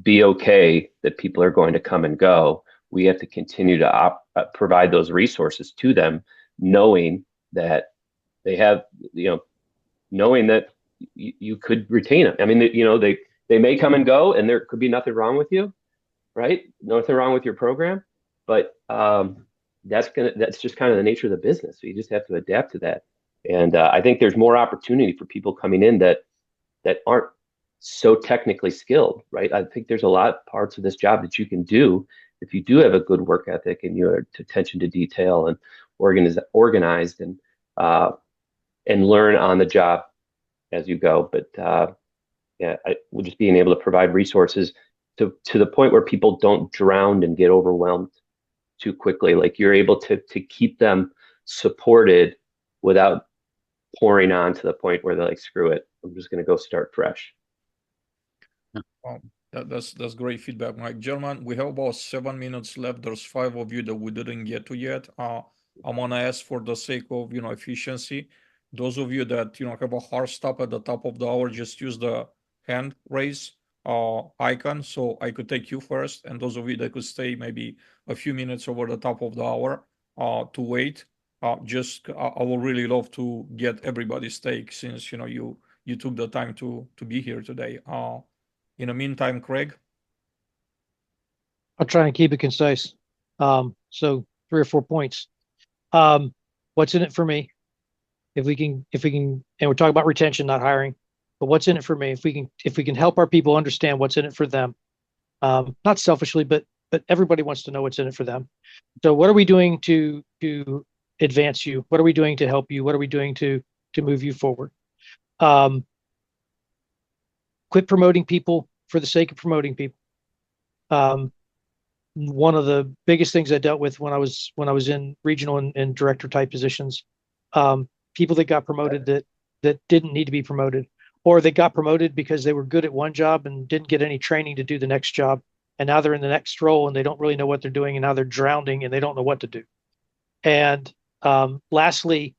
be okay that people are going to come and go. We have to continue to provide those resources to them, knowing that they have, knowing that you could retain them. I mean, they may come and go, and there could be nothing wrong with you, right? Nothing wrong with your program, but that's just kind of the nature of the business. So you just have to adapt to that. And I think there's more opportunity for people coming in that aren't so technically skilled, right? I think there's a lot of parts of this job that you can do if you do have a good work ethic and you're attention to detail and organized and learn on the job as you go. But we're just being able to provide resources to the point where people don't drown and get overwhelmed too quickly. Like you're able to keep them supported without pouring on to the point where they're like, screw it, I'm just going to go start fresh. That's great feedback, Mike. Gentlemen, we have about 7 minutes left. There's 5 of you that we didn't get to yet. I'm gonna ask for the sake of efficiency. Those of you that have a hard stop at the top of the hour, just use the hand raise icon so I could take you first. And those of you that could stay maybe a few minutes over the top of the hour to wait, I will really love to get everybody's take since you took the time to be here today. In the meantime, Craig. I'll try and keep it concise. So 3 or 4 points. What's in it for me? If we can, and we're talking about retention, not hiring, but what's in it for me? If we can help our people understand what's in it for them, not selfishly, but everybody wants to know what's in it for them. So what are we doing to advance you? What are we doing to help you? What are we doing to move you forward? Quit promoting people for the sake of promoting people. One of the biggest things I dealt with when I was in regional and director type positions, people that got promoted that didn't need to be promoted, or they got promoted because they were good at one job and didn't get any training to do the next job, and now they're in the next role and they don't really know what they're doing, and now they're drowning and they don't know what to do. And lastly,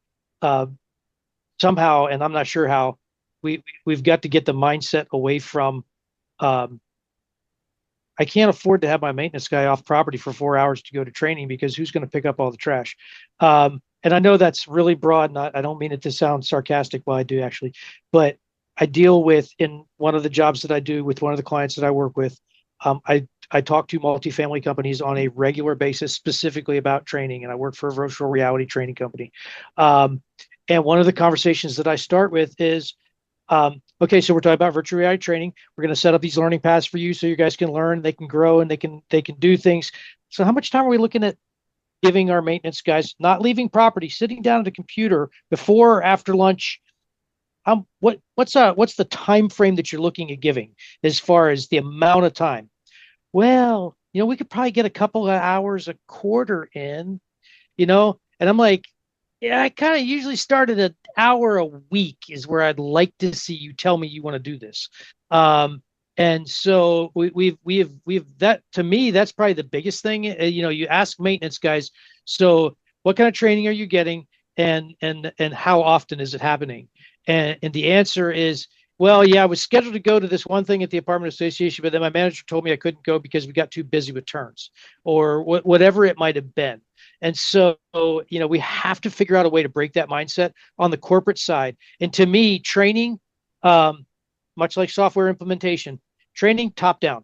somehow, and I'm not sure how, we've got to get the mindset away from I can't afford to have my maintenance guy off property for 4 hours to go to training because who's going to pick up all the trash? And I know that's really broad, and I don't mean it to sound sarcastic. Well, I do actually, but I deal with, in one of the jobs that I do with one of the clients that I work with, I I talk to multifamily companies on a regular basis, specifically about training, and I work for a virtual reality training company. And one of the conversations that I start with is, okay, so we're talking about virtual reality training. We're going to set up these learning paths for you so you guys can learn, they can grow, and they can do things. So how much time are we looking at giving our maintenance guys, not leaving property, sitting down at a computer before or after lunch? What's the time frame that you're looking at giving as far as the amount of time? Well, we could probably get a couple of hours a quarter in, and I'm like, yeah, I kind of usually start at an hour a week is where I'd like to see you tell me you want to do this. And so we have that. To me, that's probably the biggest thing. You ask maintenance guys, so what kind of training are you getting, and how often is it happening? And the answer is, well, yeah, I was scheduled to go to this one thing at the apartment association, but then my manager told me I couldn't go because we got too busy with turns, or whatever it might have been. And so, we have to figure out a way to break that mindset on the corporate side. And to me, training, much like software implementation, training top down.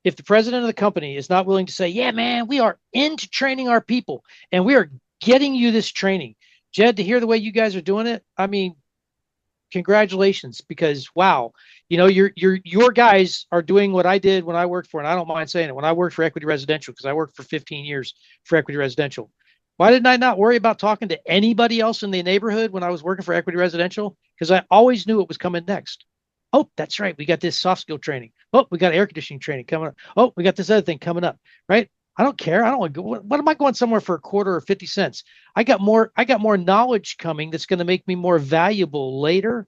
If the president of the company is not willing to say, yeah, man, we are into training our people and we are getting you this training, Jed, to hear the way you guys are doing it, I mean, congratulations, because wow, your guys are doing what I did when I worked for, and I don't mind saying it, when I worked for Equity Residential, because I worked for 15 years for Equity Residential. Why didn't I not worry about talking to anybody else in the neighborhood when I was working for Equity Residential? Because I always knew what was coming next. Oh, that's right, we got this soft skill training. Oh, we got air conditioning training coming up. Oh, we got this other thing coming up, right? I don't care. I don't want to go. What am I going somewhere for a quarter or 50 cents? I got more knowledge coming that's going to make me more valuable later.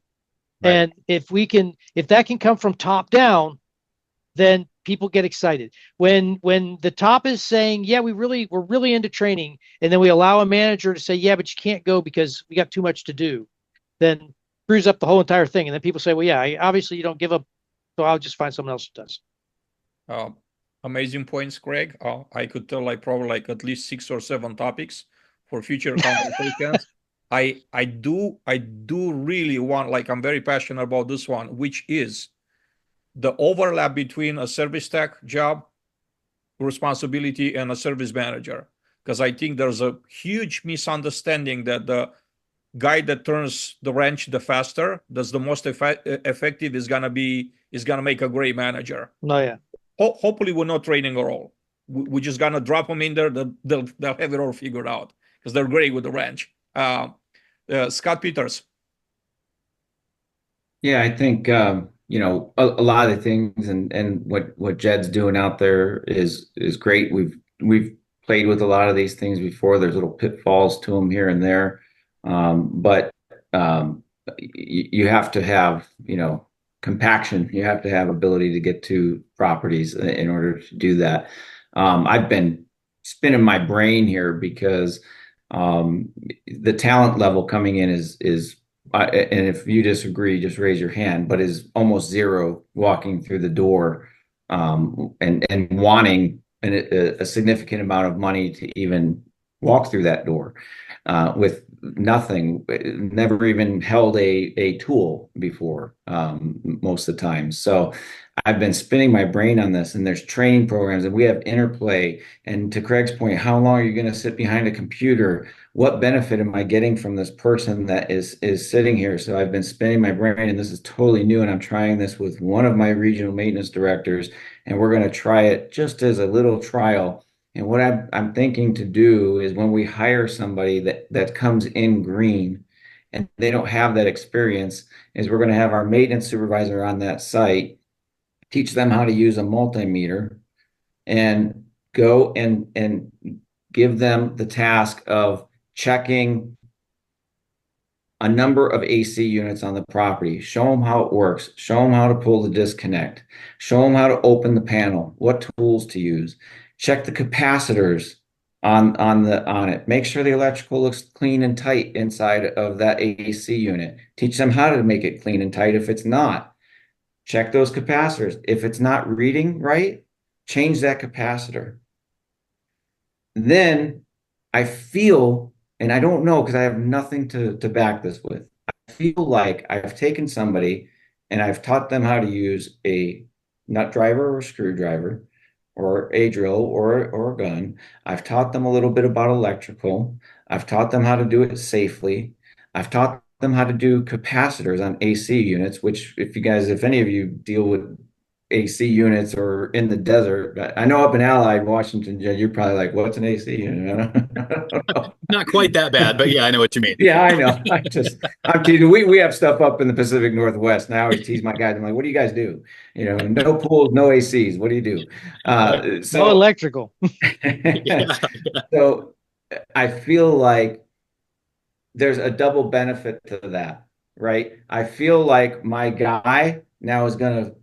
Right. And if that can come from top down, then people get excited. When the top is saying, yeah, we're really into training, and then we allow a manager to say, yeah, but you can't go because we got too much to do, then screws up the whole entire thing. And then people say, well, yeah, obviously you don't give up, so I'll just find someone else who does. Amazing points, Greg. I could tell probably at least 6 or 7 topics for future conversations. I do really want, I'm very passionate about this one, which is the overlap between a service tech job responsibility and a service manager. Because I think there's a huge misunderstanding that the guy that turns the wrench the faster, that's the most effective, is gonna make a great manager. Oh yeah. Hopefully we're not training at all. We're just gonna drop them in there. They'll have it all figured out because they're great with the wrench. Scott Peters. Yeah, I think a lot of the things and what Jed's doing out there is great. We've played with a lot of these things before. There's little pitfalls to them here and there, but you have to have compaction. You have to have ability to get to properties in order to do that. I've been spinning my brain here because the talent level coming in is and if you disagree, just raise your hand, but is almost zero walking through the door, and wanting a significant amount of money to even walk through that door, with nothing, never even held a tool before, most of the time. So I've been spinning my brain on this, and there's training programs, and we have interplay. And to Craig's point, how long are you going to sit behind a computer? What benefit am I getting from this person that is sitting here? So I've been spinning my brain, and this is totally new, and I'm trying this with one of my regional maintenance directors, and we're going to try it just as a little trial. And what I'm thinking to do is, when we hire somebody that comes in green and they don't have that experience, is we're going to have our maintenance supervisor on that site teach them how to use a multimeter and go and give them the task of checking a number of AC units on the property, show them how it works, show them how to pull the disconnect, show them how to open the panel, what tools to use, check the capacitors on it, make sure the electrical looks clean and tight inside of that AC unit, teach them how to make it clean and tight if it's not. Check those capacitors. If it's not reading right, change that capacitor. Then I feel, and I don't know because I have nothing to back this with, I feel like I've taken somebody and I've taught them how to use a nut driver or screwdriver, or a drill or a gun. I've taught them a little bit about electrical. I've taught them how to do it safely. I've taught them how to do capacitors on AC units, which if any of you deal with AC units or in the desert, I know up in Allied, Washington, you're probably like, what's an AC unit? I don't know. Not quite that bad, but yeah, I know what you mean. Yeah, I know. I'm teasing. We have stuff up in the Pacific Northwest, and I always tease my guys. I'm like, what do you guys do? No pools, no ACs. What do you do? No electrical. So I feel like there's a double benefit to that, right? I feel like my guy now is going to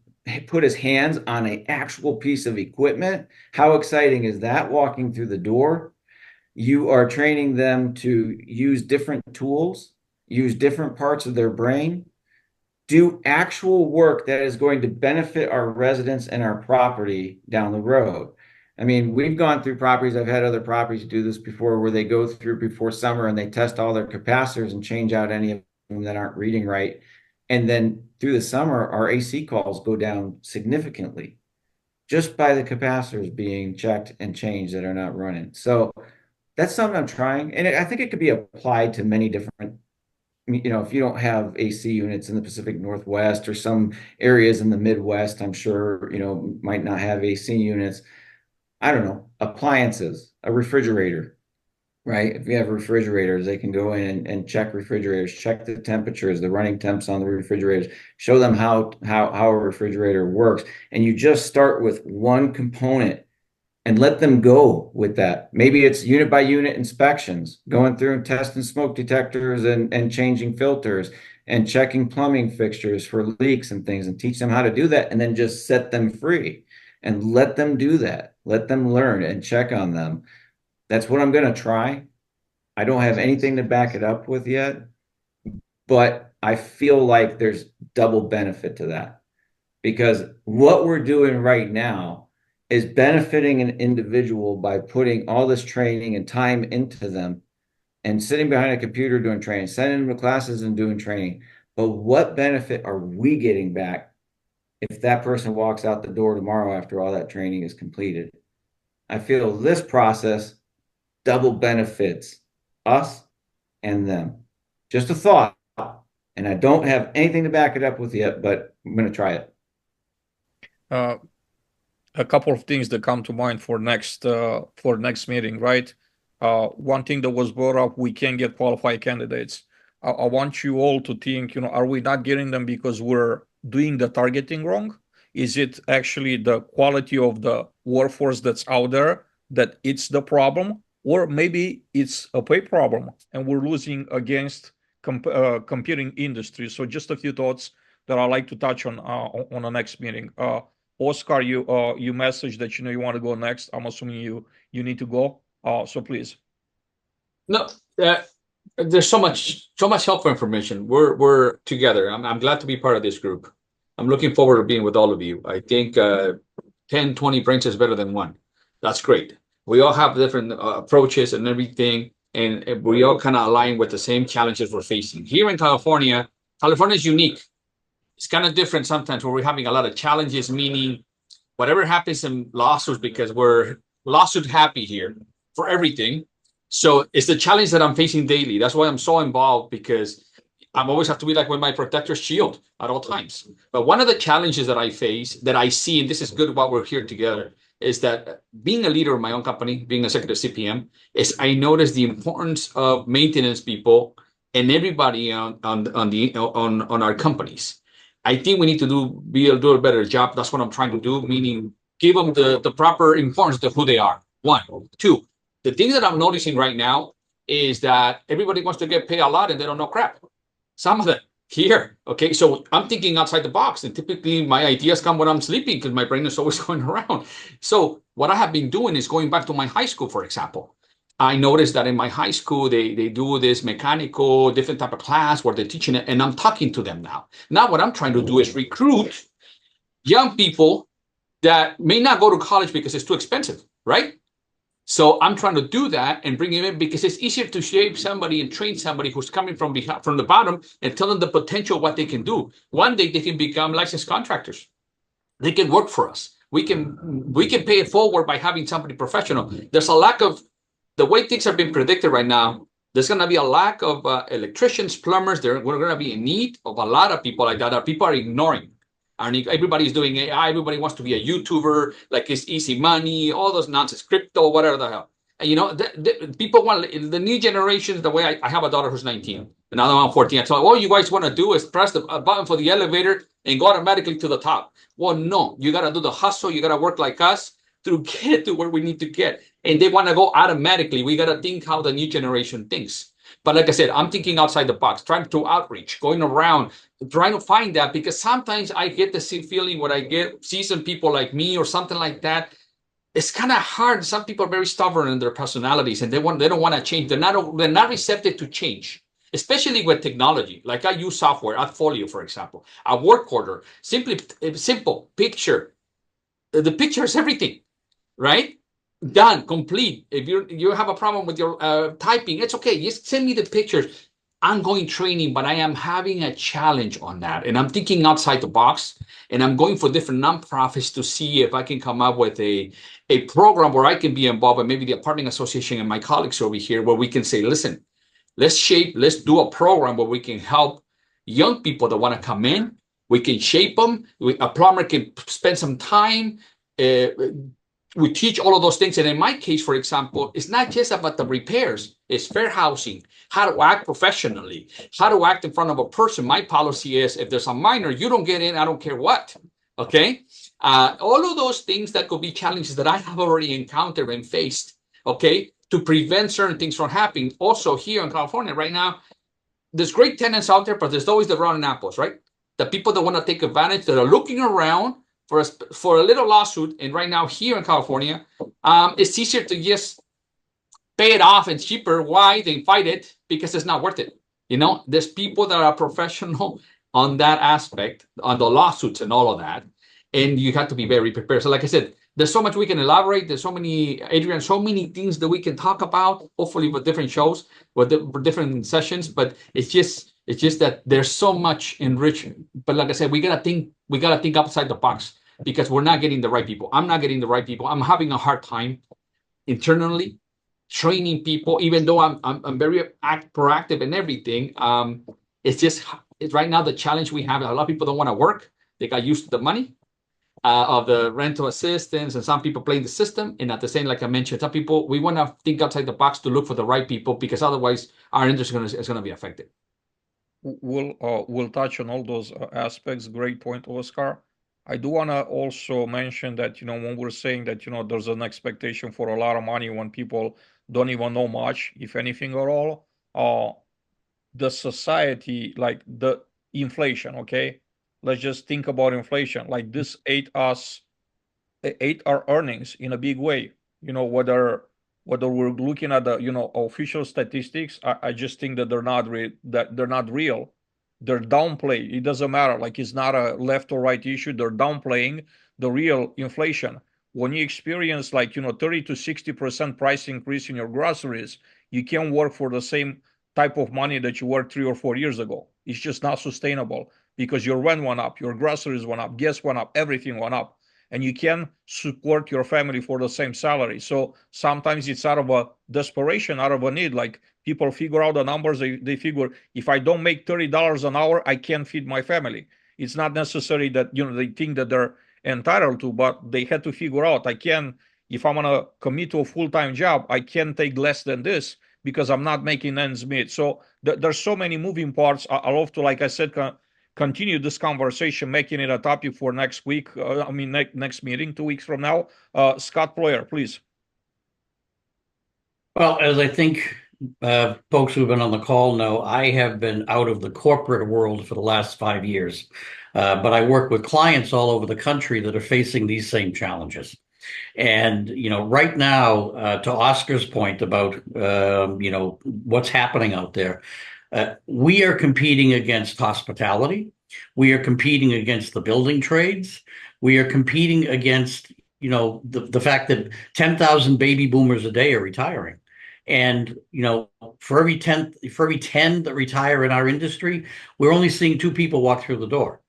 put his hands on an actual piece of equipment. How exciting is that walking through the door? You are training them to use different tools, use different parts of their brain, do actual work that is going to benefit our residents and our property down the road. I mean, we've gone through properties. I've had other properties do this before where they go through before summer and they test all their capacitors and change out any of them that aren't reading right. And then through the summer, our AC calls go down significantly just by the capacitors being checked and changed that are not running. So that's something I'm trying. And I think it could be applied to many different, if you don't have AC units in the Pacific Northwest or some areas in the Midwest, I'm sure, might not have AC units. I don't know, appliances, a refrigerator, right? If you have refrigerators, they can go in and check refrigerators, check the temperatures, the running temps on the refrigerators, show them how a refrigerator works. And you just start with one component and let them go with that. Maybe it's unit by unit inspections, going through and testing smoke detectors and changing filters and checking plumbing fixtures for leaks and things, and teach them how to do that, and then just set them free and let them do that. Let them learn and check on them. That's what I'm going to try. I don't have anything to back it up with yet, but I feel like there's double benefit to that, because what we're doing right now is benefiting an individual by putting all this training and time into them and sitting behind a computer doing training, sending them to classes and doing training. But what benefit are we getting back if that person walks out the door tomorrow after all that training is completed? I feel this process double benefits us and them. Just a thought, and I don't have anything to back it up with yet, but I'm going to try it. A couple of things that come to mind for next meeting, right? One thing that was brought up, we can get qualified candidates. I want you all to think, are we not getting them because we're doing the targeting wrong? Is it actually the quality of the workforce that's out there that it's the problem? Or maybe it's a pay problem and we're losing against competing industries. So just a few thoughts that I'd like to touch on the next meeting. Oscar, you messaged that you want to go next. I'm assuming you need to go. So please. No, there's so much helpful information. We're together. I'm glad to be part of this group. I'm looking forward to being with all of you. I think 10, 20 brains is better than one. That's great. We all have different approaches and everything, and we all kind of align with the same challenges we're facing. Here in California is unique. It's kind of different sometimes where we're having a lot of challenges, meaning whatever happens in lawsuits, because we're lawsuit happy here for everything. So it's the challenge that I'm facing daily. That's why I'm so involved, because I'm always have to be like with my protector's shield at all times. But one of the challenges that I face, that I see, and this is good while we're here together, is that being a leader of my own company, being executive CPM, is I notice the importance of maintenance people and everybody on our companies. I think we need to do a better job. That's what I'm trying to do, meaning give them the proper importance of who they are. One. Two, the thing that I'm noticing right now is that everybody wants to get paid a lot and they don't know crap. Some of them here. Okay, so I'm thinking outside the box, and typically my ideas come when I'm sleeping because my brain is always going around. So what I have been doing is going back to my high school, for example. I noticed that in my high school, they do this mechanical, different type of class where they're teaching it, and I'm talking to them now. Now what I'm trying to do is recruit young people that may not go to college because it's too expensive, right? So I'm trying to do that and bring them in because it's easier to shape somebody and train somebody who's coming from the bottom and tell them the potential of what they can do. One day they can become licensed contractors. They can work for us. we can pay it forward by having somebody professional. There's a lack of the way things are being predicted right now. There's going to be a lack of electricians, plumbers. We're going to be in need of a lot of people like that people are ignoring. And everybody's doing AI. Everybody wants to be a YouTuber, like it's easy money, all those nonsense, crypto, whatever the hell. And people want the new generations. The way I have a daughter who's 19, another one 14. I told her, all you guys want to do is press the button for the elevator and go automatically to the top. Well, no, you got to do the hustle. You got to work like us to get to where we need to get. And they want to go automatically. We got to think how the new generation thinks. But like I said, I'm thinking outside the box, trying to outreach, going around, trying to find that, because sometimes I get the same feeling when I see some people like me or something like that. It's kind of hard. Some people are very stubborn in their personalities, and they don't want to change. They're not receptive to change, especially with technology. Like I use software, Folio, for example, a work order, simple picture. The picture is everything, right? Done, complete. If you have a problem with your typing, it's okay. Just send me the pictures. I'm going training, but I am having a challenge on that. And I'm thinking outside the box, and I'm going for different nonprofits to see if I can come up with a program where I can be involved, and maybe the apartment association and my colleagues over here, where we can say, listen, let's do a program where we can help young people that want to come in. We can shape them. A plumber can spend some time. We teach all of those things. And in my case, for example, it's not just about the repairs. It's fair housing, how to act professionally, how to act in front of a person. My policy is if there's a minor, you don't get in, I don't care what. Okay? All of those things that could be challenges that I have already encountered and faced, okay, to prevent certain things from happening. Also here in California right now, there's great tenants out there, but there's always the rotten apples, right? The people that want to take advantage, that are looking around for a little lawsuit. And right now here in California, it's easier to just pay it off and cheaper. Why? They fight it because it's not worth it. There's people that are professional on that aspect, on the lawsuits and all of that. And you have to be very prepared. So like I said, there's so much we can elaborate. There's so many things that we can talk about, hopefully with different shows, with different sessions. But it's just that there's so much enrichment. But like I said, we gotta think outside the box, because we're not getting the right people. I'm not getting the right people. I'm having a hard time internally training people, even though I'm very proactive and everything. It's right now the challenge we have. A lot of people don't want to work. They got used to the money of the rental assistance, and some people playing the system. And at the same, like I mentioned, some people, we want to think outside the box to look for the right people, because otherwise our industry is going to be affected. We'll touch on all those aspects. Great point, Oscar. I do want to also mention that, when we're saying that, there's an expectation for a lot of money when people don't even know much, if anything at all, the society, like the inflation, okay? Let's just think about inflation. Like this ate our earnings in a big way. Whether we're looking at the official statistics, I just think that they're not real. They're downplayed. It doesn't matter. Like it's not a left or right issue. They're downplaying the real inflation. When you experience 30 to 60% price increase in your groceries, you can't work for the same type of money that you worked 3 or 4 years ago. It's just not sustainable, because your rent went up, your groceries went up, gas went up, everything went up, and you can't support your family for the same salary. So sometimes it's out of a desperation, out of a need. Like people figure out the numbers. They figure, if I don't make $30 an hour, I can't feed my family. It's not necessary that they think that they're entitled to, but they had to figure out, if I'm gonna commit to a full-time job, I can't take less than this, because I'm not making ends meet. So there's so many moving parts. I love to, like I said, continue this conversation, making it a topic for next week. Next meeting, 2 weeks from now. Scott Ployer, please. Well, as I think folks who've been on the call know, I have been out of the corporate world for the last 5 years, but I work with clients all over the country that are facing these same challenges. And, right now, to Oscar's point about, what's happening out there, we are competing against hospitality. We are competing against the building trades. We are competing against, the fact that 10,000 baby boomers a day are retiring. And, for every 10 that retire in our industry, we're only seeing 2 people walk through the door.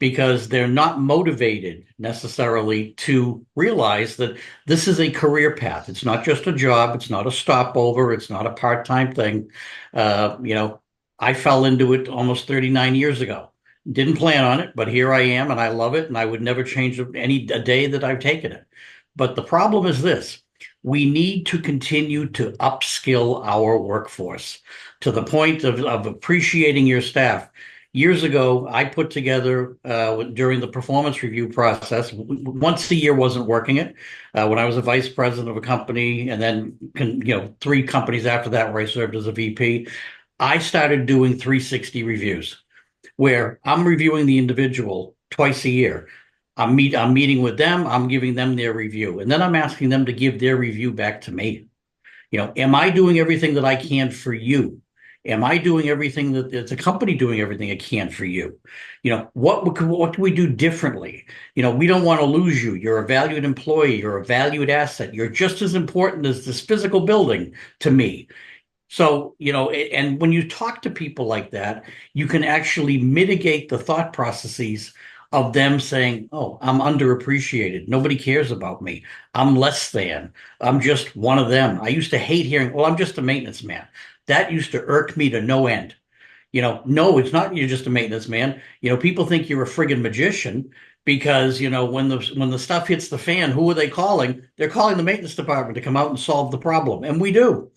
because they're not motivated necessarily to realize that this is a career path. It's not just a job. It's not a stopover. It's not a part-time thing. I fell into it almost 39 years ago. Didn't plan on it, but here I am and I love it. And I would never change a day that I've taken it. But the problem is this. We need to continue to upskill our workforce to the point of appreciating your staff. Years ago, I put together during the performance review process, once a year wasn't working it. When I was a vice president of a company, and then 3 companies after that where I served as a VP, I started doing 360 reviews, where I'm reviewing the individual twice a year. I'm meeting with them, I'm giving them their review, and then I'm asking them to give their review back to me. Am I doing everything that I can for you? Am I doing everything that it's a company doing everything it can for you? What can we do differently? We don't want to lose you. You're a valued employee. You're a valued asset. You're just as important as this physical building to me. So, and when you talk to people like that, you can actually mitigate the thought processes of them saying, oh, I'm underappreciated. Nobody cares about me. I'm less than. I'm just one of them. I used to hate hearing, well, I'm just a maintenance man. That used to irk me to no end. No, it's not you're just a maintenance man. People think you're a friggin' magician because, when the stuff hits the fan, who are they calling? They're calling the maintenance department to come out and solve the problem. And we do.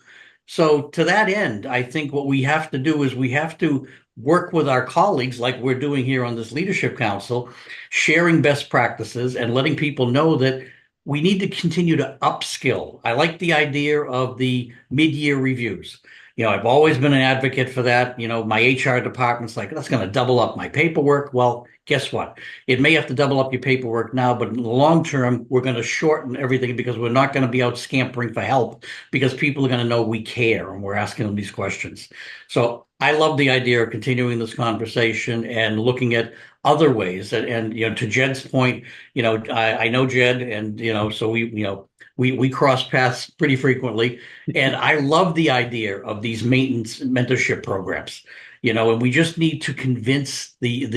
So to that end, I think what we have to do is we have to work with our colleagues like we're doing here on this leadership council, sharing best practices and letting people know that we need to continue to upskill. I like the idea of the mid-year reviews. I've always been an advocate for that. My HR department's like, that's going to double up my paperwork. Well, guess what? It may have to double up your paperwork now, but in the long term, we're going to shorten everything because we're not going to be out scampering for help because people are going to know we care and we're asking them these questions. So I love the idea of continuing this conversation and looking at other ways. And to Jed's point, I know Jed, and so we cross paths pretty frequently, and I love the idea of these maintenance mentorship programs. And we just need to convince the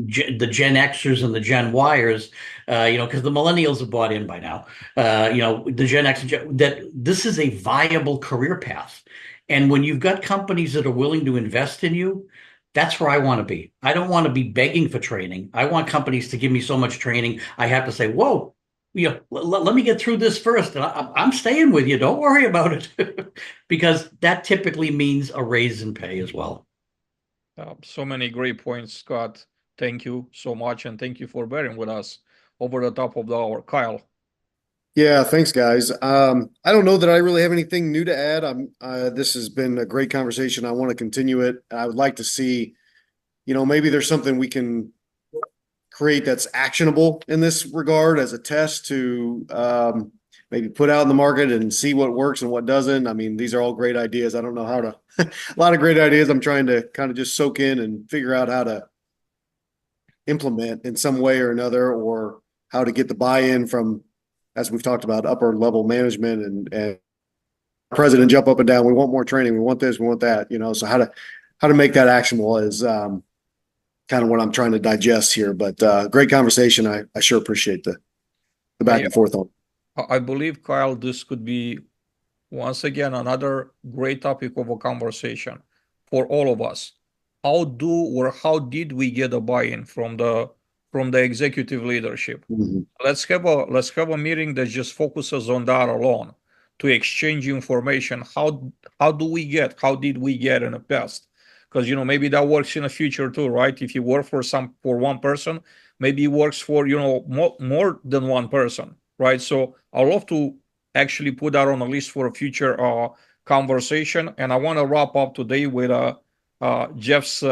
Gen Xers and the Gen Yers, because the millennials have bought in by now. The Gen X that this is a viable career path, and when you've got companies that are willing to invest in you, that's where I want to be. I don't want to be begging for training. I want companies to give me so much training I have to say, whoa. Let me get through this first. And I'm staying with you. Don't worry about it. Because that typically means a raise in pay as well. So many great points, Scott. Thank you so much. And thank you for bearing with us over the top of the hour. Kyle. Yeah, thanks, guys. I don't know that I really have anything new to add. This has been a great conversation. I want to continue it. I would like to see, maybe there's something we can create that's actionable in this regard as a test to maybe put out in the market and see what works and what doesn't. I mean, these are all great ideas. I don't know how to, a lot of great ideas I'm trying to kind of just soak in and figure out how to implement in some way or another, or how to get the buy-in from, as we've talked about, upper level management and president jump up and down. We want more training. We want this, we want that, so how to make that actionable is kind of what I'm trying to digest here, but great conversation. I sure appreciate the back and forth on. I believe, Kyle, this could be once again another great topic of a conversation for all of us. How did we get a buy-in from the executive leadership? Mm-hmm. Let's have a meeting that just focuses on that alone, to exchange information. How did we get in the past? Because maybe that works in the future too, right? If you work for one person, maybe it works for more than one person, right? So I'd love to actually put that on a list for a future conversation. And I want to wrap up today with Jeff's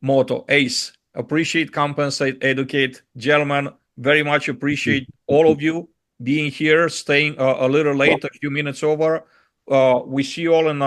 motto: ACE. Appreciate, compensate, educate. Gentlemen, very much appreciate all of you being here, staying a little late, a few minutes over. We see you all in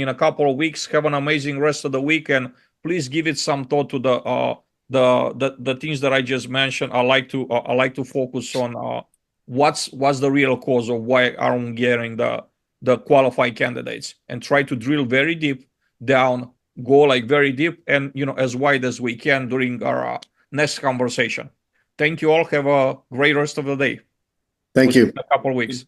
a couple of weeks. Have an amazing rest of the week, and please give it some thought to the things that I just mentioned. I like to focus on what's the real cause of why aren't we getting the qualified candidates, and try to drill very deep down, go like very deep and as wide as we can during our next conversation. Thank you all. Have a great rest of the day. Thank you. In a couple of weeks.